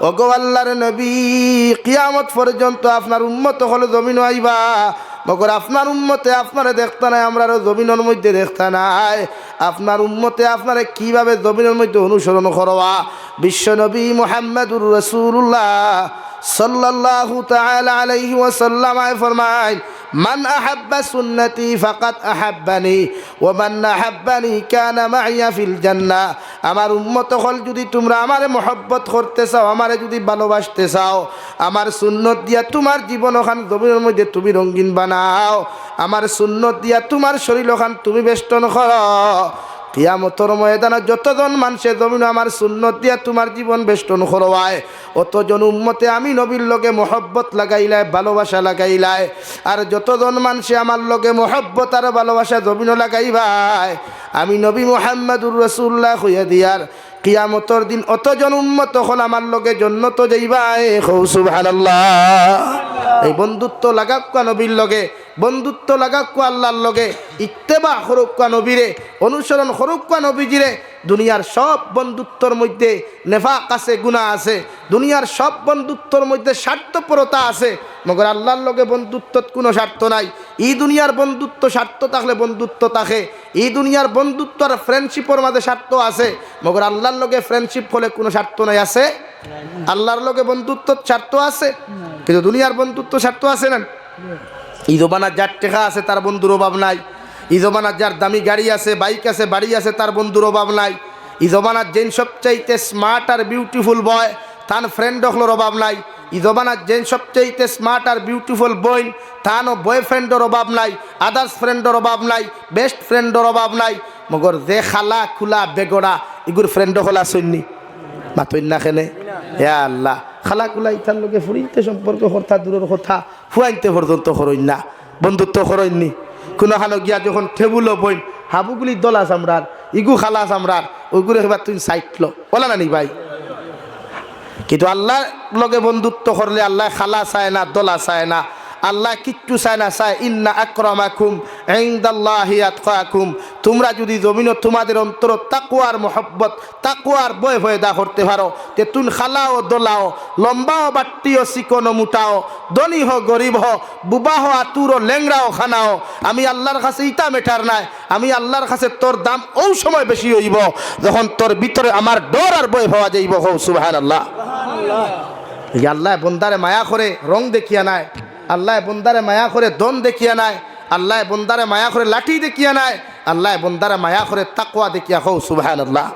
ওগো আল্লাহর নবী, কিয়ামত পর্যন্ত আপনার উম্মত হলে জমিন আইবা, মগর আপনার উম্মতে আপনারে দেখতে নাই, আমরারও জমিনের মধ্যে দেখতে নাই, আপনার উম্মতে আপনারে কিভাবে জমিনের মধ্যে অনুসরণ করবা। বিশ্ব নবী মুহাম্মদুর রাসূলুল্লাহ সাল্লাল্লাহু তাআলা আলাইহি ওয়াসাল্লাম ফরমায়, মান আহাব্বা সুন্নতি ফাকাদ আহাব্বানি ওয়া মান আহাব্বানি কানা মাইয়া ফিল জান্নাহ। আমার উম্মত হল, যদি তোমরা আমারে মহব্বত করতে চাও, আমারে যদি ভালোবাসতে চাও, আমার সুন্নত দিয়া তোমার জীবন ওখান জমিনের মধ্যে তুমি রঙিন বানাও, আমার সুন্নত দিয়া তোমার শরীর ওখান তুমি বেষ্টন করো, কিয়ামতের ময়দানে যতজন মানুষের জমিন আমার সুন্নত দিয়া তোমার জীবন বেষ্টন করবায়, অতজন উম্মতে আমি নবীর লগে মহব্বত লাগাইলায়, ভালোবাসা লাগাইলায়, আর যতজন মানুষে আমার লগে মহব্বত আর ভালোবাসা জমিন লাগাইবাই, আমি নবী মুহাম্মদুর রাসূলুল্লাহ কইয়া দিয়ার, কিয়ামতের দিন অতজন উম্মত হল আমার লগে জান্নাত যাইবাই। সুবহানাল্লাহ। এই বন্ধুত্ব লাগাক নবীর লগে, বন্ধুত্ব লাগাক আল্লাহর লগে, ইত্তেবা করুক নবীরে, অনুসরণ করুক নবীজিরে। দুনিয়ার সব বন্ধুত্বর মধ্যে নেফাক আছে, গুনাহ আছে, দুনিয়ার সব বন্ধুত্বর মধ্যে স্বার্থপরতা আছে, মগর আল্লাহর লগে বন্ধুত্বত কোনো স্বার্থ নাই। এই দুনিয়ার বন্ধুত্ব স্বার্থ থাকলে বন্ধুত্ব থাকে, এই দুনিয়ার বন্ধুত্ব আর ফ্রেন্ডশিপের মাঝে স্বার্থ আছে, মগর আল্লাহর লগে ফ্রেন্ডশিপ হলে কোনো স্বার্থ নাই। আছে আল্লাহর লগে বন্ধুত্ব স্বার্থ আছে, কিন্তু দুনিয়ার বন্ধুত্ব স্বার্থ আছে না। এই জমানার যার টেকা আছে তার বন্ধুর অভাব নাই, এই জমানার যার দামি গাড়ি আছে, বাইক আছে, বাড়ি আছে, তার বন্ধুর অভাব নাই। এই জমানার যেন সবচাইতে স্মার্ট আর বিউটিফুল বয়, তার ফ্রেন্ড হলোর অভাব নাই। এই জমানার যেন সবচাইতে স্মার্ট আর বিউটিফুল বইন, তানও বয়ফ্রেন্ডের অভাব নাই, আদার্স ফ্রেন্ডের অভাব নাই, বেস্ট ফ্রেন্ডের অভাব নাই। মগর যে খালা খুলা বেগড়া এগুর ফ্রেন্ড হলা সৈন্যি মাতই না খেলে, হে আল্লাহ, খালা খুলা ইতার লোকে ফুরিতে সম্পর্ক কথা দূরের কথা, ফুয়াইতে পর্যন্ত করইন না, বন্ধুত্ব করইননি। কোনো খানো গিয়া যখন টেবুলও বইন, হাবুগুলি দলা চামড়ার, ইগু খালা চামড়ার, ওইগুলো এবার তুই সাইটল বলা না নি ভাই। কিন্তু আল্লাহর লগে বন্ধুত্ব করলে আল্লাহ খালা চায় না, দলা চায় না, আল্লাহ কিচ্ছু চায় না, চায় ইন্না আকরামাকুম ইনদাল্লাহি আতকাকুম। তোমরা যদি জমিনও তোমাদের অন্তর তাকওয়ার মহব্বত, তাকওয়ার বয় ভয়দা করতে পারো, তে তুন খালাও দলাও, লম্বাও বাট্টিও চিকনো মুটাও, ধনী হো গরিব হো, বুবা হো আতুরো লেংরাও খানাও, আমি আল্লাহর কাছে ইটা মেটার নাই, আমি আল্লাহর কাছে তোর দাম ও সময় বেশি হইব যখন তোর ভিতরে আমার ডর আর বয় পাওয়া যাইব। হো সুবহানাল্লাহ। এই আল্লাহ বন্দারে মায়া করে রং দেখিয়া নাই, আল্লাহ বন্দারে মায়া করে দন দেখিয়া নাই, আল্লাহ বন্দারে মায়া করে লাঠি দেখিয়া নাই, আল্লাহ বন্দারে মায়া করে তাকওয়া দেখিয়া। হো সুবহানাল্লাহ।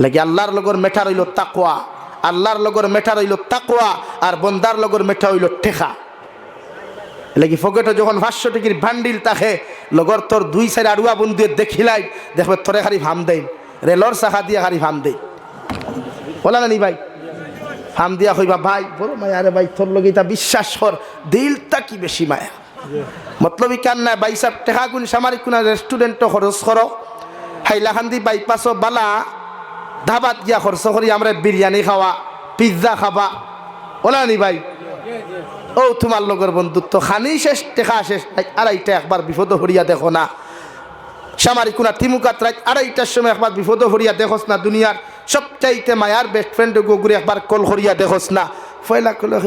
লাগি আল্লাহর লগর মেঠা রইল তাকওয়া, আল্লাহর লগর মেঠা রইল তাকওয়া, আর বন্দার লগর মেঠা হইল ঠেকা। লাগি ফকেটে যখন 500 টাকির বান্ডিল তাকে লগর তোর 2-4 আড়ুয়া বন্ধুয়ে দেখিলাই, দেখবে তোরে খালি ভাম দেই, রেলর চাকা দিয়া খালি ভাম দেই, বলা না নি ভাই? হাম দিয়া কইবা ভাই বড় মায়া রে ভাই, তোর লগে এটা বিশ্বাস কর, দিলটা কি বেশি মায়া। মতলবই কান না ভাই সাহেব, টেকা গুণ সামারিক কোন রেস্টুরেন্ট খরচ করো, হাইলাকান্দি বাইপাসও বালা ধাবাত গিয়া খরচ করি আমরা বিরিয়ানি খাওয়া, পিৎজা খাবা, বলা নি ভাই? ও তোমার লগর বন্ধুত্ব খানি শেষ, টেকা শেষ, আড়াইটা একবার বিপদ হরিয়া দেখো না। সামারিক কোনা তিমুকাত রাত 2:30টার সময় একবার বিপদ হরিয়া দেখোস না। দুনিয়ার সবচাইতে মায়ার বেস্ট ফ্রেন্ড গুগুরি একবার কল করিয়া দেখোস না। ফয়লা কলে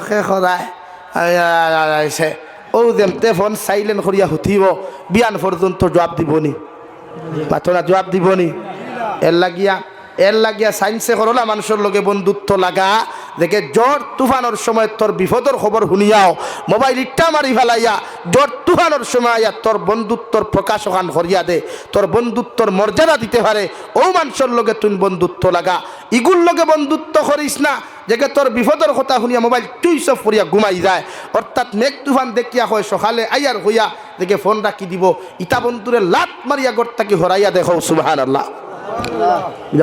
খে খরায় ও যেমতে ফোন সাইলেন্ট করিয়া হুথিব, বিয়ান পর্যন্ত জবাব দিবনি, পাথরা জবাব দিবনি। এর লাগিয়া সাইন্সে করলা মানুষের লগে বন্ধুত্ব লাগা, দেখে জ্বর তুফানোর সময় তোর বিপদর খবর শুনিয়াও মোবাইল ইট্টা মারি ফেলাইয়া জ্বর তুফানোর সময় তোর বন্ধুত্বর প্রকাশ ওখান করিয়া দে, তোর বন্ধুত্বর মর্যাদা দিতে পারে ও মানুষের লগে তুই বন্ধুত্ব লাগা। ইগুর লগে বন্ধুত্ব করিস না যেকে তোর বিপদর কথা শুনিয়া মোবাইল টুইস অফ করিয়া ঘুমাই যায়, অর্থাৎ মেঘ তুফান দেখিয়া হয় সকালে আইয়ার হইয়া দেখে ফোন রাখি দিব, ইটা বন্ধুরে লাত মারিয়া গড়তাকে হরাইয়া দেখো। সুবহানাল্লাহ।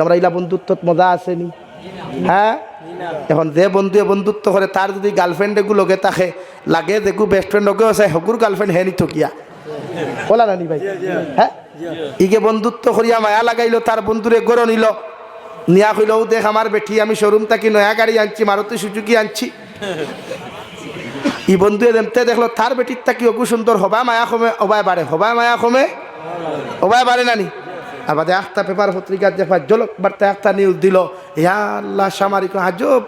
আমরা ইলা বন্ধুত্বত মজা আসেনি? হ্যাঁ, এখন যে বন্ধুয়ে বন্ধুত্ব করে তার যদি গার্লফ্রেন্ড এগু লগে থাকে লাগে, দেখু বেস্ট ফ্রেন্ড লগেও আছে, হকুর গার্লফ্রেন্ড হে নি থকিয়া, বলা নানি ভাই? হ্যাঁ, ইগে বন্ধুত্ব করিয়া মায়া লাগাইলো, তার বন্ধুরে গড় নিল, নিয়া কইল দেখ আমার বেটি আমি শোরুম থাকি নয়া গাড়ি আনছি, মারুতি সুজুকি আনছি। ই বন্ধুয়ে দেমতে দেখলো তার বেটির থাকি অকু সুন্দর, হবায় মায়া কমে অবায় বাড়ে, হবায় মায়া কমে অবায় বাড়ে নানি। আবার একটা পেপার পত্রিকার যে জলক বার্তা একটা নিউজ দিল, ইয়া আল্লাহ সামারিক আজব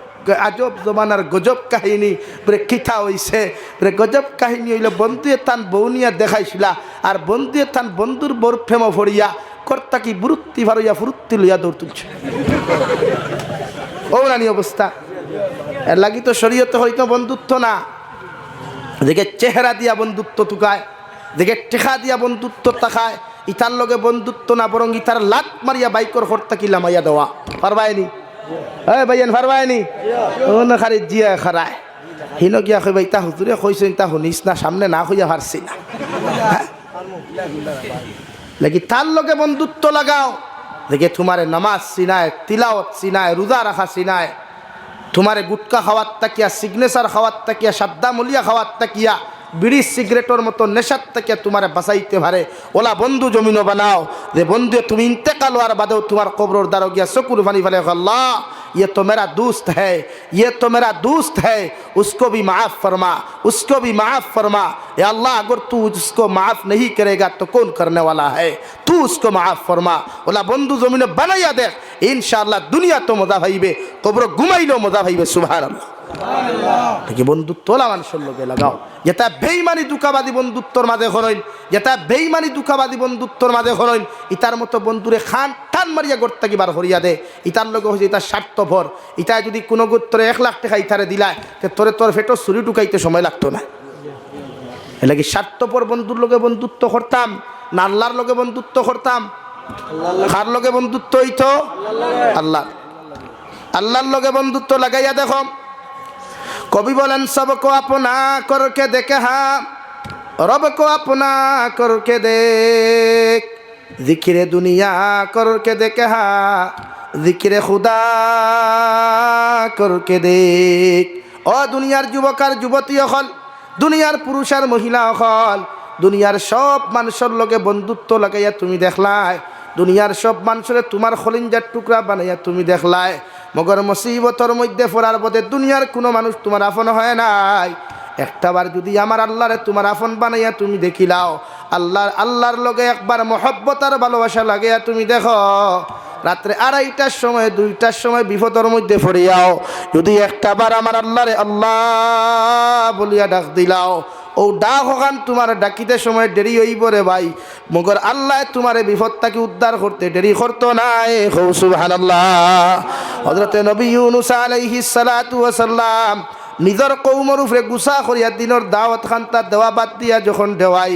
আজব জমানার গজব কাহিনী, বলে কিথা হইছে, বলে গজব কাহিনী হইল বন্ধুয়ে তান বৌনিয়া দেখাইছিলা, আর বন্ধুয়ে তান বন্ধুর বর প্রেম ভরিয়া কর্তা কি বুরুত্তি ভারইয়া ফুরুত্তি লইয়া দৌড় তুলছে। ও নানি অবস্থা। এর লাগি তো শরীয়তে হইতো বন্ধুত্ব না, দেখে চেহারা দিয়া বন্ধুত্ব তুকায়, দেখে টেকা দিয়া বন্ধুত্ব তাকায়, ইতার লগে বন্ধুত্ব না বরং ইতার লাত মারিয়া বাইকর হর্তা কি লামাইয়া দেওয়া। পারবায়নি? হ্যাঁ ভাইয়ান পারবায়নি? ও না খারি জিয়া খারায় হিন গিয়া কইবা ইতা হুজুরে কইছেন তা শুনিস না, সামনে না হইয়া পারছি না। লাগি তার লগে বন্ধুত্ব লাগাও, দেখে তোমারে নামাজ চিনায়, তিলাওয়াত চিনায়, রোজা রাখা চিনায়, তোমারে গুটকা খাওয়ার তাকিয়া, সিগনেচার খাওয়ার তাকিয়া, সাদ্দা মলিয়া খাওয়ার তাকিয়া, বিড়ি সিগারেটের মতো নেশার থেকে তোমারে বাঁচাইতে পারে ওলা বন্ধু জমিনও বানাও, যে বন্ধু তুমি ইন্তেকাল হওয়ার বাদেও তোমার কবরের দ্বারা গিয়া চকুর পানি ফেলে, আল্লাহ ये तो मेरा दोस्त है, ये तो मेरा दोस्त है, उसको भी माफ़ फरमा, उसको भी माफ़ फरमा। या अल्लाह अगर तू उसको माफ़ नहीं करेगा तो कौन करने वाला है, तू उसको माफ़ फरमा। ओला बंधु जमीने बनाइया देख, इंशाअल्लाह दुनिया तो मजा भाईबे, कब्र घुमाइलो मजा भाईबे। सुबहानाल्लाह। দেখি বন্ধুত্ব মানুষের লোকে লাগাও, যেটা বেইমানি দুঃখাবাদী বন্ধুত্বর মাঝে হরইন, যেটা বেইমানি দুঃখাবাদী বন্ধুত্বর মাঝে হরইন, ইতার মতো বন্ধুরে খান টান মারিয়া গড়তা কি বার হরিয়া দে। ইতার লোক হচ্ছে ইতার স্বার্থপর, ইটা যদি কোনো গোত্তরে 1 লাখ টাকা ইতারে দিলায় তোরে তোর ফেটো ছুরি ঢুকাইতে সময় লাগতো না। এর লাগি স্বার্থপর বন্ধুর লোকে বন্ধুত্ব করতাম না আল্লাহর লোকে বন্ধুত্ব করতাম? কার লোকে বন্ধুত্ব হইতো? আল্লাহ। আল্লাহর লোকে বন্ধুত্ব লাগাইয়া দেখো। কবি বলেন সবকো আপনা করকে দেখে হা, রব को अपना करके देख, जिक्र दुनिया करके देख हा, जिक्र खुदा करके देख। ও দুনিয়ার যুবক আর যুবতী হল, দুনিয়ার পুরুষ আর মহিলা হল, দুনিয়ার সব মানুষের লগে বন্ধুত্ব লাগাইয়া তুমি দেখলাই, দুনিয়ার সব মানুষের তোমার খলিঞ্জার টুকরা বানাইয়া তুমি দেখলাই, মগর মুসিবতর মধ্যে পড়ার পথে দুনিয়ার কোনো মানুষ তোমার আপন হয় নাই। একটাবার যদি আমার আল্লাহরে তোমার আপন বানাইয়া তুমি দেখিলাও, আল্লাহর লগে একবার মহব্বত আর ভালোবাসা লাগাইয়া তুমি দেখো, রাত্রে 2:30টার সময় 2টার সময় বিপদের মধ্যে পড়িয়াও যদি একটাবার আমার আল্লাহরে আল্লাহ বলিয়া ডাক দিলাও, ও ডাক ওখান তোমার ডাকিতে সময় দেরি হইব রে ভাই, মগর আল্লাহ তোমার বিপদটাকে উদ্ধার করতে দেরি করতো নাই। সুবহানাল্লাহ। হযরতে নবী ইউনূস আলাইহিস সালাতু ওয়াস সালাম নিজের কৌমর উপরে গুসা করিয়া দিনের দাওয়াত খান্তা দেওয়া বাদ দিয়া যখন দেওয়াই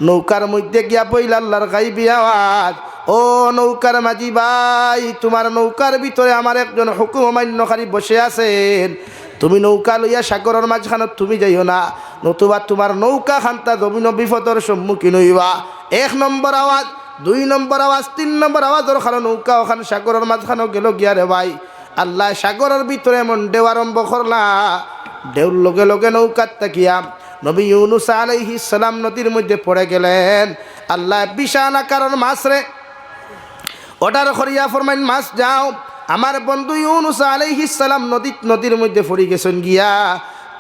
নৌকার মধ্যে গিয়া পইলা আল্লাহর গাইবী আওয়াজ, ও নৌকার মাঝি ভাই, তোমার নৌকার ভিতরে আমার একজন হুকুম অমান্যকারী বসে আছেন, তুমি নৌকা লইয়া সাগরের মাঝখানে তুমি যাইও না, নতুবা তোমার নৌকা খান্তা জমিন বিপদের সম্মুখীন হইবা। 1 নম্বর আওয়াজ, 2 নম্বর আওয়াজ, 3 নম্বর আওয়াজের কারণে নৌকা ওখানে সাগরের মাঝখানে গেল গিয়া রে ভাই, আল্লাহ সাগরের ভিতরে এমন ঢেউ আরম্ভ করলা, ঢেউর লগে লগে নৌকার তাকিয়া নবী ইউনূস আলাইহিস সালাম নদীর মধ্যে পড়ে গেলেন। আল্লাহ বিশাল আকারের মাছ রে অর্ডার করিয়া ফরমাইন, মাছ যাও, আমার বন্ধু ইউনূস আলাইহিস সালাম নদীর মধ্যে পড়ে গেছেন গিয়া,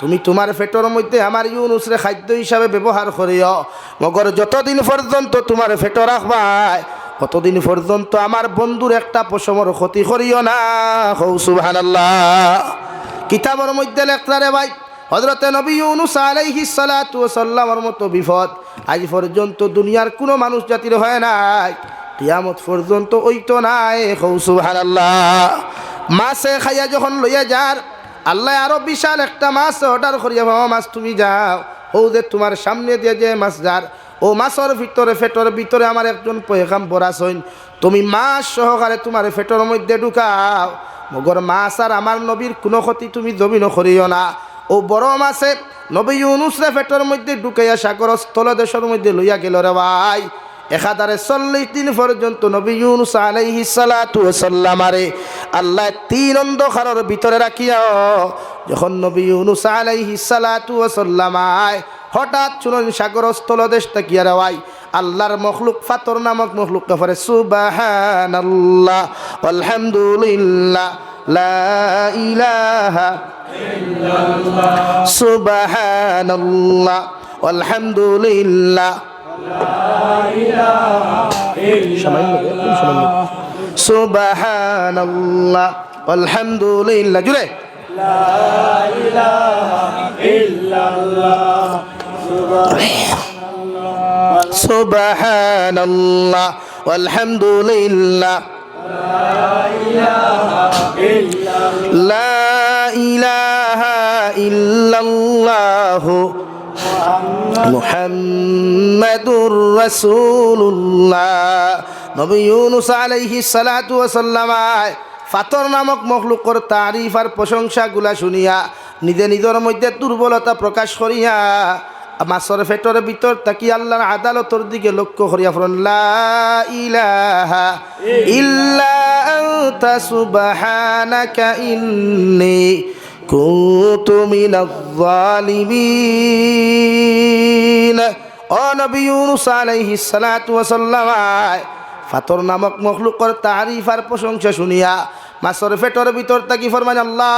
তুমি তোমার পেটের মধ্যে আমার ইউনূস রে খাদ্য হিসাবে ব্যবহার করিও, মগর যতদিন পর্যন্ত তোমার পেট রাখবাই ততদিন পর্যন্ত আমার বন্ধুর একটা পশমর ক্ষতি করিও না। সুবহানাল্লাহ। কিতাবের মধ্যে লেখা রে ভাই, হযরতে নবী ইউনূস আলাইহিস সালাতু ওয়াস সালামের মতো বিপদ আজ পর্যন্ত দুনিয়ার কোনো মানুষ জাতির হয় নাই, কিয়ামত পর্যন্ত ওইতো নাই। সুবহানাল্লাহ। মাছে খাইয়া যখন লইয়া যার, আল্লাহ আরো বিশাল একটা মাছ অর্ডার করিয়া, বাবা মাছ তুমি যাও, ও যে তোমার সামনে দিয়ে যে মাছ যার, ও মাছের ভিতরে ফেটর ভিতরে আমার একজন পয়গাম্বর আছেন, তুমি মাছ সহকারে তোমার ফেটর মধ্যে ঢুকাও, মগর মাছ আর আমার নবীর কোনো ক্ষতি তুমি জমিন করিও না। ও বড় মাছে নবী ইউনূস রে ফেটর মধ্যে ঢুকাইয়া সাগর স্থলদেশের মধ্যে লইয়া গেল রে ভাই। 1040 দিন পর্যন্ত নবী ইউনূস আলাইহিস সালাতু ওয়াস সালাম আরে আল্লাহ 3 অন্ধকারের ভিতরে রাখিয়া, যখন নবী ইউনূস আলাইহিস সালাতু ওয়াস সালাম হঠাৎ শুনুন সাগর স্থলদেশ তাকিয়া রে ভাই, আল্লাহর মখলুক ফাতর নামক মখলুক কাফারে সুবহানাল্লাহ আলহামদুলিল্লাহ লা ইলাহা ইল্লাল্লাহ সুবহানাল্লাহ আলহামদুলিল্লাহ লা ইলাহা ইল্লাল্লাহ সুবহানাল্লাহ আলহামদুলিল্লাহ জুড়ে লা ইলাহা ইল্লাল্লাহ সুবহানাল্লাহ আলহামদুলিল্লাহ লা ইলাহা ইল্লাল্লাহ মুহাম্মাদুর রাসূলুল্লাহ। নবী ইউনূস আলাইহিস সালাতু ওয়াস সালাম ফাতর নামক মখলুকর তারিফ আর প্রশংসাগুলা শুনিয়া নিজের মধ্যে দুর্বলতা প্রকাশ করিয়া মাছের পেটের ভিতর তাকি আল্লাহর আদালতের দিকে লক্ষ্য করিয়া ফরন, লা ইলাহা ইল্লা আনতা সুবহানাকা ইন্নী কুনতু মিনাজ জালিমিন। ও নবী ইউনূস আলাইহিস সালাতু ওয়াস সালাম ফাতর নামক মখলুকর তারিফ আর প্রশংসা শুনিয়া মাছের পেটের ভিতর তাকি ফরমান, আল্লাহ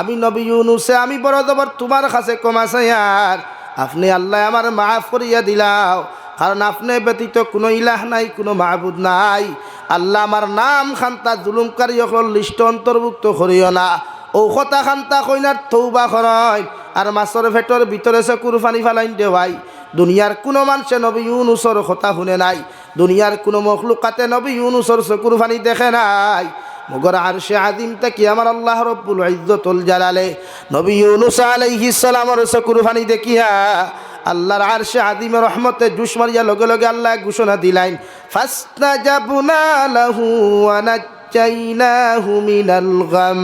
আমি নবী ইউনূসে আমি বড় জবর তোমার কাছে ক্ষমা চাই, আর আপনি আল্লাহ আমার মাফ করিয়া দিলাও, কারণ আপনি ব্যতীত কোনো ইলাহ নাই, কোনো মাহবুদ নাই। আল্লাহ আমার নাম খান্তা জুলুমকারী অকল লিস্ট অন্তর্ভুক্ত করিও না। ও কথা খান্তা কইনার তৌবা করয় আর মাছের পেটের ভিতরে সে কুরবানি ফালাইন দেওয়াই। দুনিয়ার কোনো মানুষে নবী ইউনূসের কথা শুনে নাই, দুনিয়ার কোনো মখলুকাতে নবী ইউনূসের চকুর পানি দেখে নাই, মগর আরশে আযীম থেকে আমার আল্লাহ রব্বুল ইজ্জতুল জালালে নবী ইউনূস আলাইহিস সালামের চকুর পানি দেখিয়া আল্লাহর আরশে আযীমের রহমতে জুস মারিয়া লগে লগে আল্লাহ ঘোষণা দিলেন, ফাস্তাজাবনা লাহু ওয়া নাজ্জাইনাহু মিনাল গাম।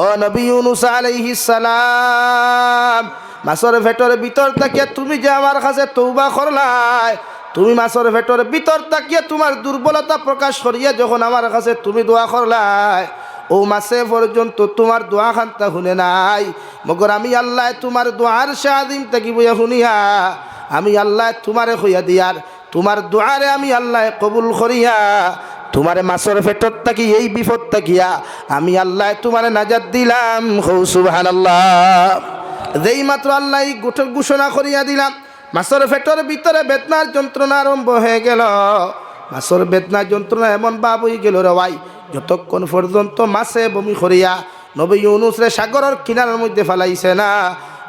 ও নবী ইউনূস আলাইহিস সালাম, মাছের পেটের ভিতর থেকে তুমি যে আমার কাছে তওবা করলাই, তুমি মাছের পেটের ভিতর থেকে তোমার দুর্বলতা প্রকাশ করিয়া যখন আমার কাছে তুমি দোয়া করলাই, ও মাসে পর্যন্ত তোমার দোয়া খান্তা শুনে নাই, মগর আমি আল্লাহ তোমার দোয়ার শাহিম থেকে বইয়া শুনিয়া আমি আল্লাহ তোমারে হইয়া দিয়ার তোমার দোয়ারে আমি আল্লাহ কবুল করিয়া তোমারে মাছের পেটর থাকি এই বিপদ থাকিয়া আমি আল্লাহ তোমারে নাজাত দিলাম। হৌ সুবহানাল্লাহ। যেই মাত্র আল্লাহ ঘোষণা করিয়া দিলাম, মাছের পেটর ভিতরে বেদনার যন্ত্রণা আরম্ভ হয়ে গেল। মাছের বেদনার যন্ত্রণা এমন ভাব হয়ে গেল রে ভাই, যতক্ষণ পর্যন্ত মাছে বমি করিয়া নবী ইউনুস রে সাগরের কিনারের মধ্যে ফেলাইছে না,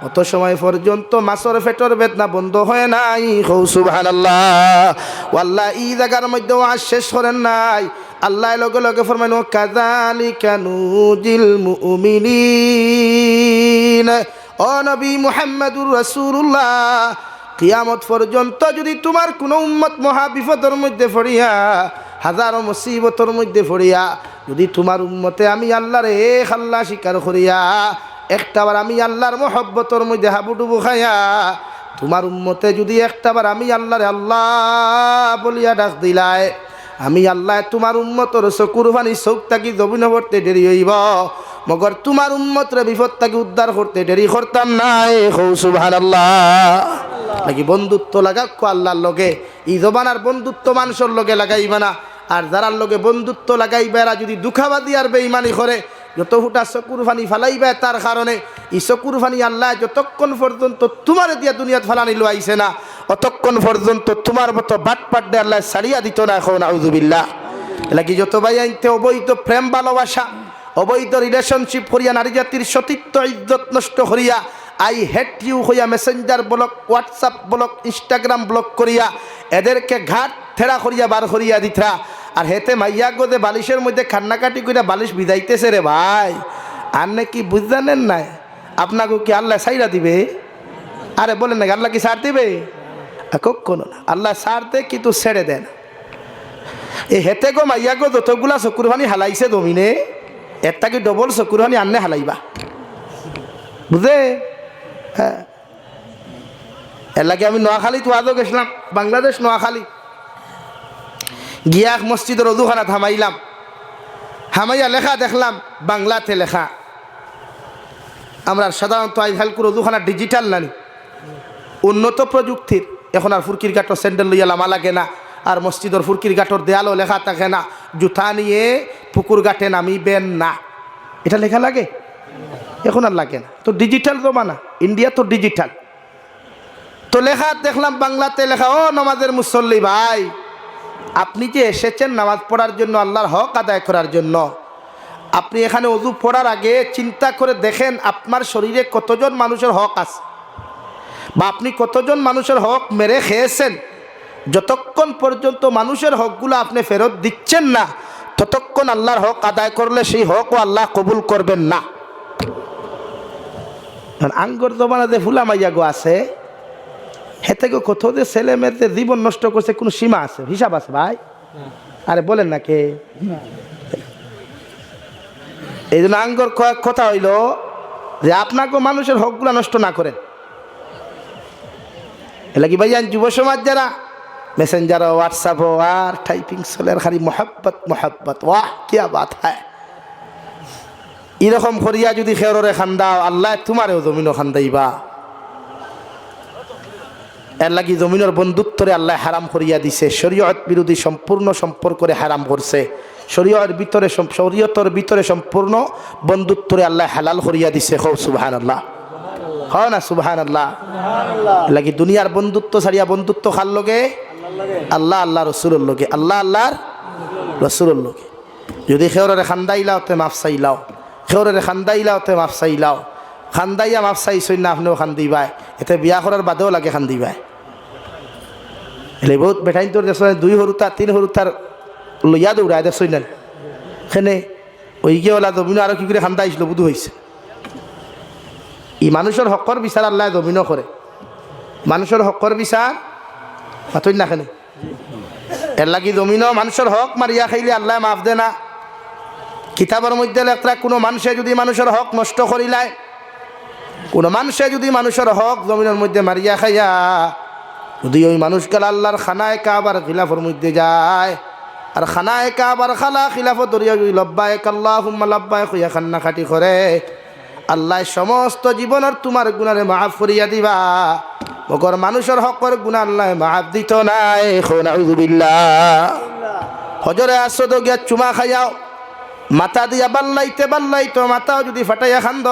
অত সময় পর্যন্ত মাছের পেটর বেদনা বন্ধ হয় নাই। হৌ সুবহানাল্লাহ। ওয়াল্লাহ এই জায়গার মধ্যে আজ শেষ করেন নাই। আল্লাহ লগে লগে ফরমাইন কাযালিকা নুজিল মুমিনিন। ও নবী মুহাম্মদুর রাসূলুল্লাহ, কিয়ামত পর্যন্ত যদি তোমার কোনো উম্মত মহা বিপদের মধ্যে পড়িয়া, হাজারো মুসিবতের মধ্যে পড়িয়া, যদি তোমার উম্মতে আমি আল্লাহর এক আল্লাহ স্বীকার করিয়া একটাবার আমি আল্লাহর মহব্বতর মধ্যে হাবুডুবু খাইয়া, তোমার উম্মতে যদি একটাবার আমি আল্লাহরে আল্লাহ বলিয়া ডাক দিলায়, আমি আল্লাহ তোমার উম্মতর চকুর পানি চোখ তাকি জমিন করতে দেরি হইব, মগর তোমার উম্মতরে বিপদ তাকে উদ্ধার করতে দেরি করতাম নাই। হৌ সুবহানাল্লাহ। নাকি বন্ধুত্ব লাগাক আল্লাহর লগে, এই জবানার বন্ধুত্ব মানুষের লগে লাগাইবা না। আর যারার লগে বন্ধুত্ব লাগাইবা এরা যদি দুঃখাবাদী আর বেঈমানি করে, যত ফুটা চকুর ফানি ফালাইবে তার কারণে এই চকুর ফানি আল্লাহ যতক্ষণ পর্যন্ত তোমার দিয়া দুনিয়াত ফালানি লইছে না, অতক্ষণ পর্যন্ত তোমার মতো বাটপাট দিয়ে আল্লাহ ছাড়িয়া দিত না। এখন আউযুবিল্লাহ। লাগি যত ভাই আনতে অবৈধ প্রেম ভালোবাসা, অবৈধ রিলেশনশিপ করিয়া নারী জাতির সতীত্ব ইজ্জত নষ্ট করিয়া, আই হেট ইউ হইয়া Messenger block, WhatsApp block, Instagram block করিয়া এদেরকে ঘাট থেড়া করিয়া বার করিয়া দিথা। আর হেতে মাইয়া গোদে বালিশের মধ্যে খান্নাকাটি করিয়া বালিশ বিদাইতেছে রে ভাই। আর নাকি বুঝজানেন নাই আপনাকে কি আল্লাহ সাইরা দিবে? আরে বলেন নাকি আল্লাহ কি ছাড় দিবে? কখনো না। আল্লাহ ছাড়তে কিন্তু ছেড়ে দেন। এই হেতে গো মাইয়া গো যতগুলা চকুরবানি হালাইছে জমিনে, এর তাকে ডবল চকুরবানি আননে হালাইবা, বুঝে? হ্যাঁ, এর লাগে আমি নোয়াখালী তো আজও গেছিলাম, বাংলাদেশ নোয়াখালী গিয়া মসজিদের অজুখানা থামাইলাম, হামাইয়া লেখা দেখলাম বাংলাতে লেখা। আমরা সাধারণত আইহালকুর অজুখানা ডিজিটাল নানি, উন্নত প্রযুক্তির। এখন আর ফুরকির গাঁটর স্যান্ডেল লইয়া লামা লাগে না, আর মসজিদের ফুরকির গাঁটর দেয়ালও লেখা থাকে না জুতা নিয়ে পুকুর ঘাটে নামিবেন না, এটা লেখা লাগে? এখন আর লাগে না, তো ডিজিটাল জমানা, ইন্ডিয়া তো ডিজিটাল। তো লেখা দেখলাম বাংলাতে লেখা, ও নামাজের মুসল্লি ভাই, আপনি যে এসেছেন নামাজ পড়ার জন্য, আল্লাহর হক আদায় করার জন্য, আপনি এখানে ওযু পড়ার আগে চিন্তা করে দেখেন আপনার শরীরে কতজন মানুষের হক আছে, বা আপনি কতজন মানুষের হক মেরে খেয়েছেন। যতক্ষণ পর্যন্ত মানুষের হকগুলো আপনি ফেরত দিচ্ছেন না, ততক্ষণ আল্লাহর হক আদায় করলে সেই হকও আল্লাহ কবুল করবেন না। আঙ্গর জমানা যে ফুলা মাইয়া গো আছে, হেতে গো কত যে ছেলে মেয়েদের জীবন নষ্ট করছে, কোনো সীমা আছে, হিসাব আছে ভাই? আরে বলেন না কে? এই জন্য আঙ্গর কথা হইল যে আপনাকে মানুষের হকগুলা নষ্ট না করেন। এলা কি ভাইয়া যুব সমাজ যারা মেসেঞ্জার, হোয়াটসঅ্যাপ আর টাইপিং চলের খালি মোহাব্বত মোহাব্বত, ওয়াহ কিয়া বাত হ্যায়। এরকম করিয়া যদি খেররে খান্দাও, আল্লাহ তোমারেও জমিনও খান্দাইবা। এর লাগি জমিনের বন্ধুত্বরে আল্লাহ হারাম করিয়া দিছে, শরীয়ত বিরোধী সম্পূর্ণ সম্পর্করে হারাম করছে। শরীয়তর ভিতরে সম্পূর্ণ বন্ধুত্বরে আল্লাহ হালাল করিয়া দিছে। হো সুবহানাল্লাহ, হও না সুবহানাল্লাহ। লাগি দুনিয়ার বন্ধুত্ব ছাড়িয়া বন্ধুত্ব খার লগে আল্লাহ আল্লাহ রসুলের লগে, আল্লাহ আল্লাহর রসুলের লগে। যদি খেওরে খান্দাইলাও তে মাফ চাইলাও, খেওরে খান্দাইলাও তে মাফ চাইলাও, খান্দাইয়া মাফ চাইছই না আপনিও খান্দিবাই, এতে বিয়া করার বাদেও লাগে খান্দিবাই। এলে বহুত বেঠাইন তোর দেশ 2 হরুতা 3 হরুতার লইয়া দৌড়ায় দেখছই না, সেনে ওই গিয়ে ওলা জমিনও আরো কি করে খান্দাইছিল বুধু হয়েছে। ই মানুষের হকর বিচার আল্লাহ জমিনও করে, মানুষের হকর বিচার মাতই না খেনে। এর লাগি জমিনও মানুষের হক মারিয়া খাইলে আল্লাহ মাফ দে না। কিতাবের মধ্যে লেখা, কোনো মানুষে যদি মানুষের হক নষ্ট করিলায়, কোনো মানুষে যদি মানুষের হক জমিনের মধ্যে মারিয়া খাইয়া, যদি ওই মানুষকে আল্লাহর খানায় কাবার খিলাফের মধ্যে যায়, আর খানায় কাবার খালা খিলাফত দরিয়া লব্বাইক আল্লাহুম্মা লব্বাইক হইয়া খান্না খাটি করে, আল্লাহ সমস্ত জীবনের তোমার গুনারে মাফ করিয়া দিবা। মগর মানুষের হকর গুনাহ আল্লাহ মাফ দিত নাই। নাউযুবিল্লাহ। হ হজরে আসদ গিয়া চুমা খাইয়াও মাথা দিয়া বাল্লাইতে মাথাও যদি ফাটাইয়া খান্দ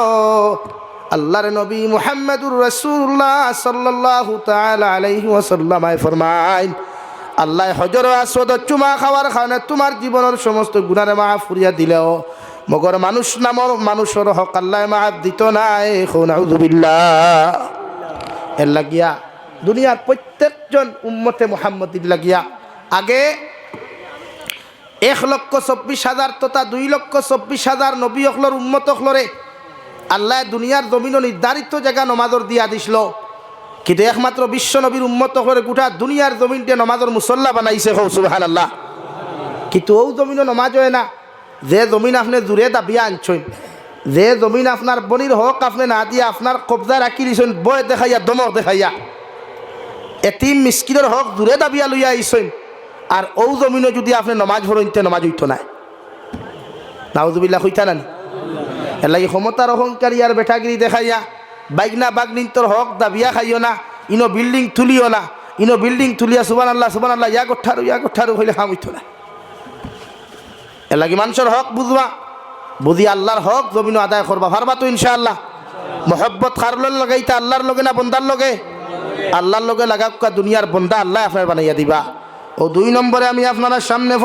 আল্লাহর নবী মুহাম্মদুর রাসূলুল্লাহ সাল্লাল্লাহু তাআলা আলাইহি ওয়াসাল্লাম ফরমাইন আল্লাহ হজর আসদ চুমা খাওয়ার কারণে তোমার জীবনের সমস্ত গুনাহ মাফ করিয়া দিলেও মগর মানুষ নামর মানুষের হক আল্লাহ মাফ দিত না নাউযুবিল্লাহ এর লাগিয়া দুনিয়ার প্রত্যেকজন উম্মতে মুহাম্মদির লাগিয়া আগে 1,24,000 তথা 2,24,000 নবী অখলর উম্মত অখলরে আল্লাহ দুনিয়ার জমিন নির্ধারিত জায়গা নমাজর দিয়া দিছিল কিন্তু একমাত্র বিশ্ব নবীর উম্মত অখলরে গোটা দুনিয়ার জমিনতে নমাজর মুসল্লা বানাইছে হো সুবহানাল্লাহ কিন্তু ও জমিনও নমাজ হয় না যে জমিন আপনি জুড়ে দাবিয়া আনছেন যে জমিন আপনার বনির হক আপনি না দিয়ে আপনার কবজা রাখি দিয়েছেন বয় দেখাইয়া দমক দেখাইয়া এতিম মিসকিনের হক জুড়ে দাবিয়া লইয়া আইছেন আর ও জমিনও যদি আপনি নমাজ ভরইতে নমাজ হইত না নাউযুবিল্লাহ হইতা না এর লাগি ক্ষমতার অহংকারী আর বেঠাগিরি দেখাইয়া বাইকনা বাগনিন্তর হক দাবিয়া খাইও না ইনো বিল্ডিং তুলিও না ইনো বিল্ডিং তুলিয়া সুবহানাল্লাহ ইয়া গঠারু হইলে হাম হইত না এর লাগি মানুষের হক বুঝবা বুঝি আল্লাহর হক জমিন আদায় করবা পারবা তো ইনশাআল্লাহ মহব্বত কারলোর লগাইতা আল্লাহর লগে না বন্দার লগে আল্লাহর লগে লাগাক্কা দুনিয়ার বন্দা আল্লাহ আপনার বানাইয়া দিবা ও 2 নম্বরে আমি আপনার সামনে